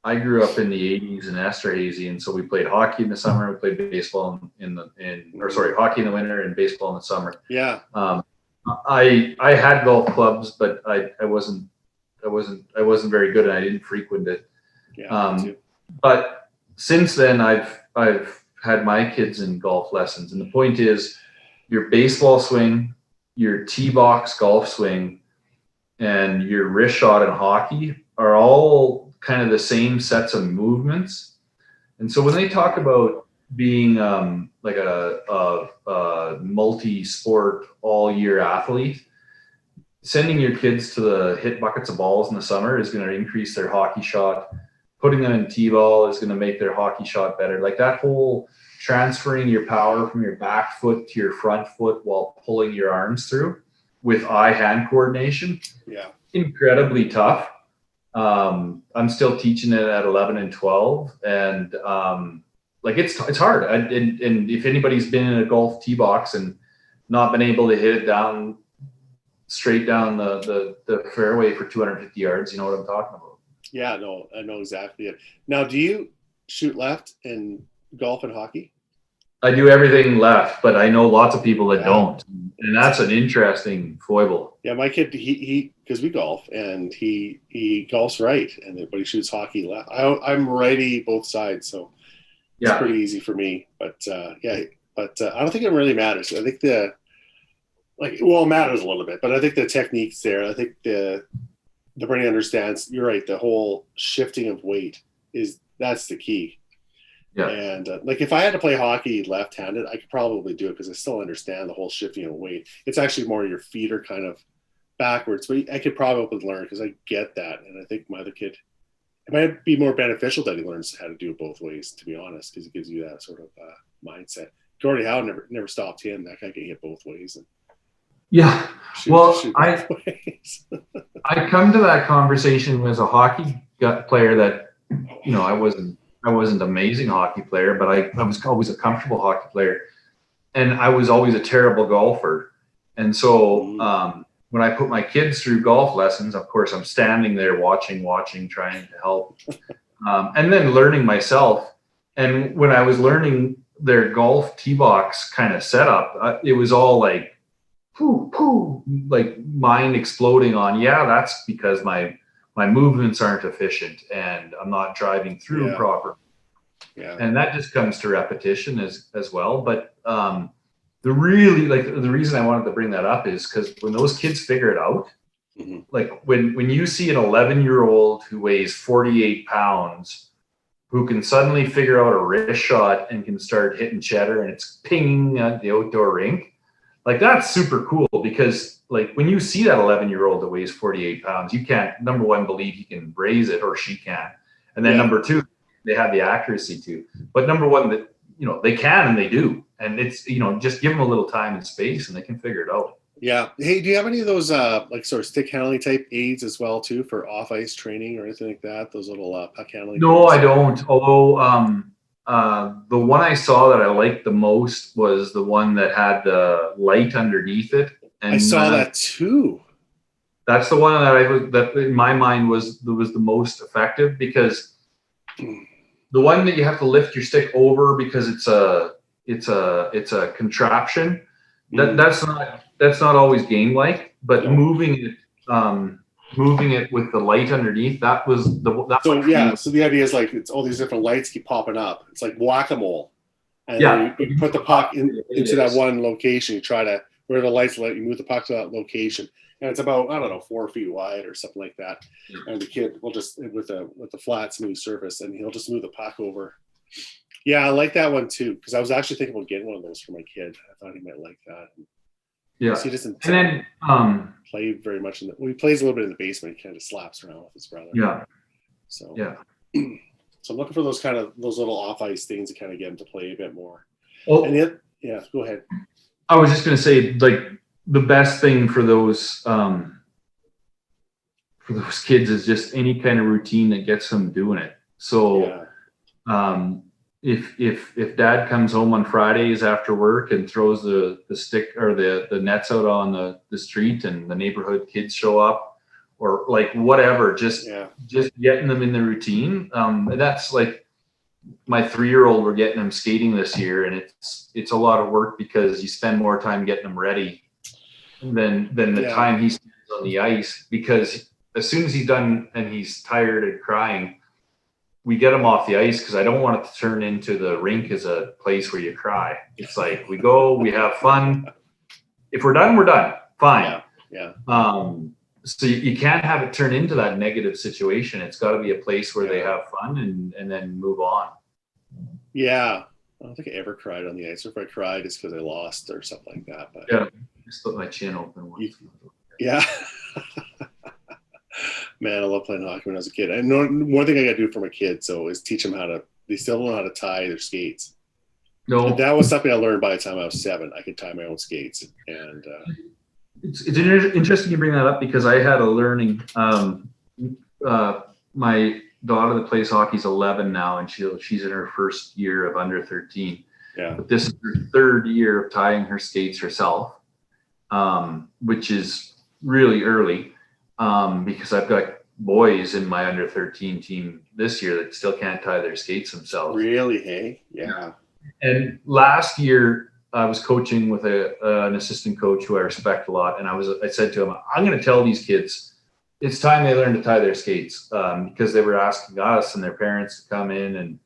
I grew up in the 80s in Esterhazy, and so we played hockey in the summer. We played baseball hockey in the winter and baseball in the summer. Yeah. I had golf clubs, but I wasn't very good, and I didn't frequent it. Yeah, but since then, I've had my kids in golf lessons, and the point is, your baseball swing, your tee box golf swing, and your wrist shot in hockey are all kind of the same sets of movements. And so when they talk about being like a multi-sport all-year athlete, sending your kids to hit buckets of balls in the summer is going to increase their hockey shot. Putting them in T-ball is going to make their hockey shot better. Like that whole transferring your power from your back foot to your front foot while pulling your arms through with eye-hand coordination. Yeah. Incredibly tough. I'm still teaching it at 11 and 12. And it's hard. And if anybody's been in a golf tee box and not been able to hit it down straight down the fairway for 250 yards, you know what I'm talking about. Yeah, no, I know exactly it. Now, do you shoot left in golf and hockey? I do everything left, but I know lots of people that don't. And that's an interesting foible. Yeah, my kid, he because we golf, and he golfs right, but he shoots hockey left. I'm righty both sides, so it's pretty easy for me. But I don't think it really matters. I think like, well, it matters a little bit, but I think the technique's there. I think the brain understands. You're right. The whole shifting of weight that's the key. Yeah. And like if I had to play hockey left-handed, I could probably do it because I still understand the whole shifting of weight. It's actually more your feet are kind of backwards, but I could probably learn because I get that. And I think my other kid, it might be more beneficial that he learns how to do it both ways, to be honest, because it gives you that sort of mindset. Gordie Howe never stopped him. That guy can hit both ways. And yeah. shoot both ways. I come to that conversation as a hockey player that, you know, I wasn't an amazing hockey player, but I was always a comfortable hockey player, and I was always a terrible golfer. And so when I put my kids through golf lessons, of course, I'm standing there watching, trying to help, and then learning myself. And when I was learning their golf tee box kind of setup, it was all like, poo, like mind exploding on, yeah, that's because my movements aren't efficient and I'm not driving through properly. Yeah. And that just comes to repetition as well. But the reason I wanted to bring that up is because when those kids figure it out, like when you see an 11-year-old who weighs 48 pounds, who can suddenly figure out a wrist shot and can start hitting cheddar and it's pinging at the outdoor rink, like that's super cool, because like when you see that 11-year-old that weighs 48 pounds, you can't, number one, believe he can raise it, or she can. And then number two, they have the accuracy too. But number one, that, you know, they can and they do. And it's, you know, just give them a little time and space and they can figure it out. Yeah. Hey, do you have any of those like sort of stick handling type aids as well too for off ice training or anything like that? Those little puck handling? No, I don't. Although the one I saw that I liked the most was the one that had the light underneath it. And I saw that too. That's the one that in my mind was the most effective, because the one that you have to lift your stick over because it's a contraption. That's not always game like, but moving it with the light underneath, that was so the idea is like it's all these different lights keep popping up. It's like whack-a-mole. And you put the puck into that one location. You try to, where the lights let you move the puck to that location. And it's about, I don't know, 4 feet wide or something like that. And the kid will just, with the flat, smooth surface, and he'll just move the puck over. Yeah, I like that one too, because I was actually thinking about getting one of those for my kid. I thought he might like that. Yeah. He doesn't play very much he plays a little bit in the basement. He kind of slaps around with his brother. Yeah. So so I'm looking for those little off ice things to kind of get him to play a bit more. Oh, and go ahead. I was just going to say, like, the best thing for those kids is just any kind of routine that gets them doing it. So if dad comes home on Fridays after work and throws the stick or the nets out on the street and the neighborhood kids show up, or like whatever, just getting them in the routine. That's like my 3-year-old, we're getting him skating this year, and it's a lot of work because you spend more time getting him ready than the time he spends on the ice, because as soon as he's done and he's tired and crying, we get him off the ice, because I don't want it to turn into the rink as a place where you cry. It's like we go, we have fun. If we're done, we're done. Fine. Yeah. So you can't have it turn into that negative situation. It's got to be a place where they have fun and then move on. Yeah. I don't think I ever cried on the ice. Or if I cried, it's because I lost or something like that. But I split my chin open once. Yeah. Man, I love playing hockey when I was a kid. And one thing I got to do for my kids, is teach them they still don't know how to tie their skates. No. And that was something I learned by the time I was 7. I could tie my own skates. And it's interesting you bring that up, because I had a learning. My daughter that plays hockey is 11 now, and she's in her first year of under 13. Yeah. But this is her 3rd year of tying her skates herself, which is really early, because I've got boys in my under 13 team this year that still can't tie their skates themselves. Really? Hey? Yeah. And last year I was coaching with an assistant coach who I respect a lot, and I said to him, I'm going to tell these kids it's time they learn to tie their skates, because they were asking us and their parents to come in, and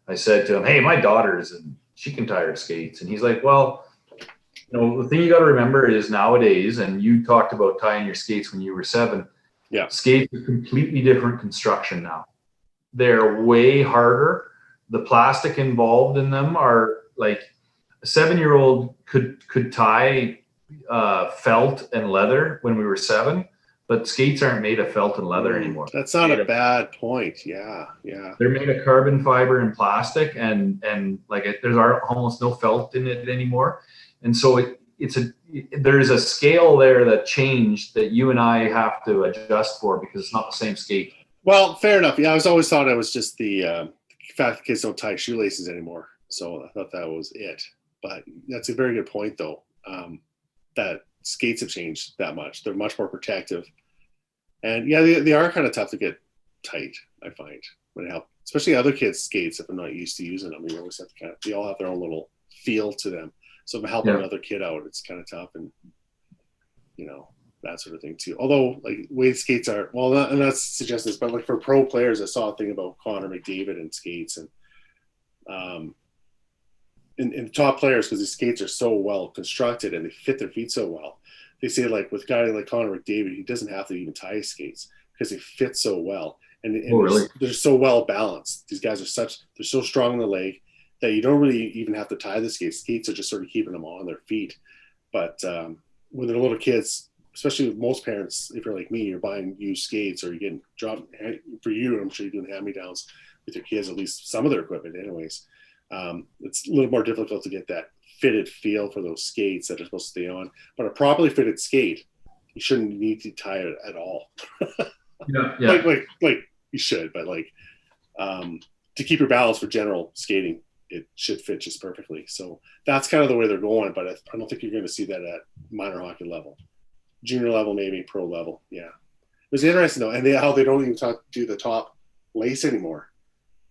I said to him, hey, my daughter's and she can tie her skates. And he's like, well, the thing you got to remember is nowadays, and you talked about tying your skates when you were 7. Yeah. Skates are completely different construction now. They're way harder. The plastic involved in them are like a 7-year-old could tie felt and leather when we were 7, but skates aren't made of felt and leather anymore. That's not a bad point. Yeah. They're made of carbon fiber and plastic, and there's almost no felt in it anymore. And so there's a scale there that changed that you and I have to adjust for because it's not the same skate. Well, fair enough. Yeah, I always thought it was just the fact that kids don't tie shoelaces anymore. So I thought that was it. But that's a very good point, though, that skates have changed that much. They're much more protective. And yeah, they are kind of tough to get tight, I find, when it helps. Especially other kids' skates, if I'm not used to using them. You always have to they all have their own little feel to them. So if I'm helping another kid out, it's kind of tough, and that sort of thing too. Although weight skates are and that's suggesting this, but like for pro players, I saw a thing about Connor McDavid and skates, and in top players, because these skates are so well constructed and they fit their feet so well. They say like with a guy like Connor McDavid, he doesn't have to even tie his skates because they fit so well, and really? They're so well balanced. These guys are they're so strong in the leg that you don't really even have to tie the skates. Skates are just sort of keeping them on their feet. But when they're little kids, especially with most parents, if you're like me, you're buying used skates or you're getting dropped for you. I'm sure you're doing hand-me-downs with your kids, at least some of their equipment anyways. It's a little more difficult to get that fitted feel for those skates that are supposed to stay on. But a properly fitted skate, you shouldn't need to tie it at all. Yeah. like you should, but to keep your balance for general skating, it should fit just perfectly. So that's kind of the way they're going, but I don't think you're going to see that at minor hockey level. Junior level, maybe pro level. Yeah. It was interesting though. And how they don't even do the top lace anymore,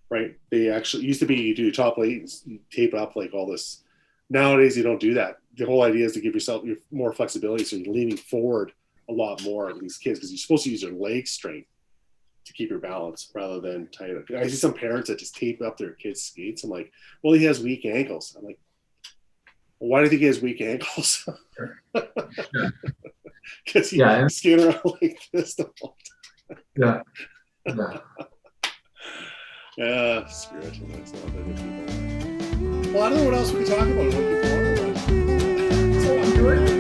right? They actually used to be, you do the top lace, you tape up like all this. Nowadays, you don't do that. The whole idea is to give yourself more flexibility. So you're leaning forward a lot more at these kids because you're supposed to use your leg strength to keep your balance rather than tie it up. I see some parents that just tape up their kids' skates. I'm like, well, he has weak ankles. I'm like, well, why do you think he has weak ankles? Because he's skating around like this the whole time. Yeah, screw it. That's not good people. Well, I don't know what else we can talk about. What people want to know. So I'm good.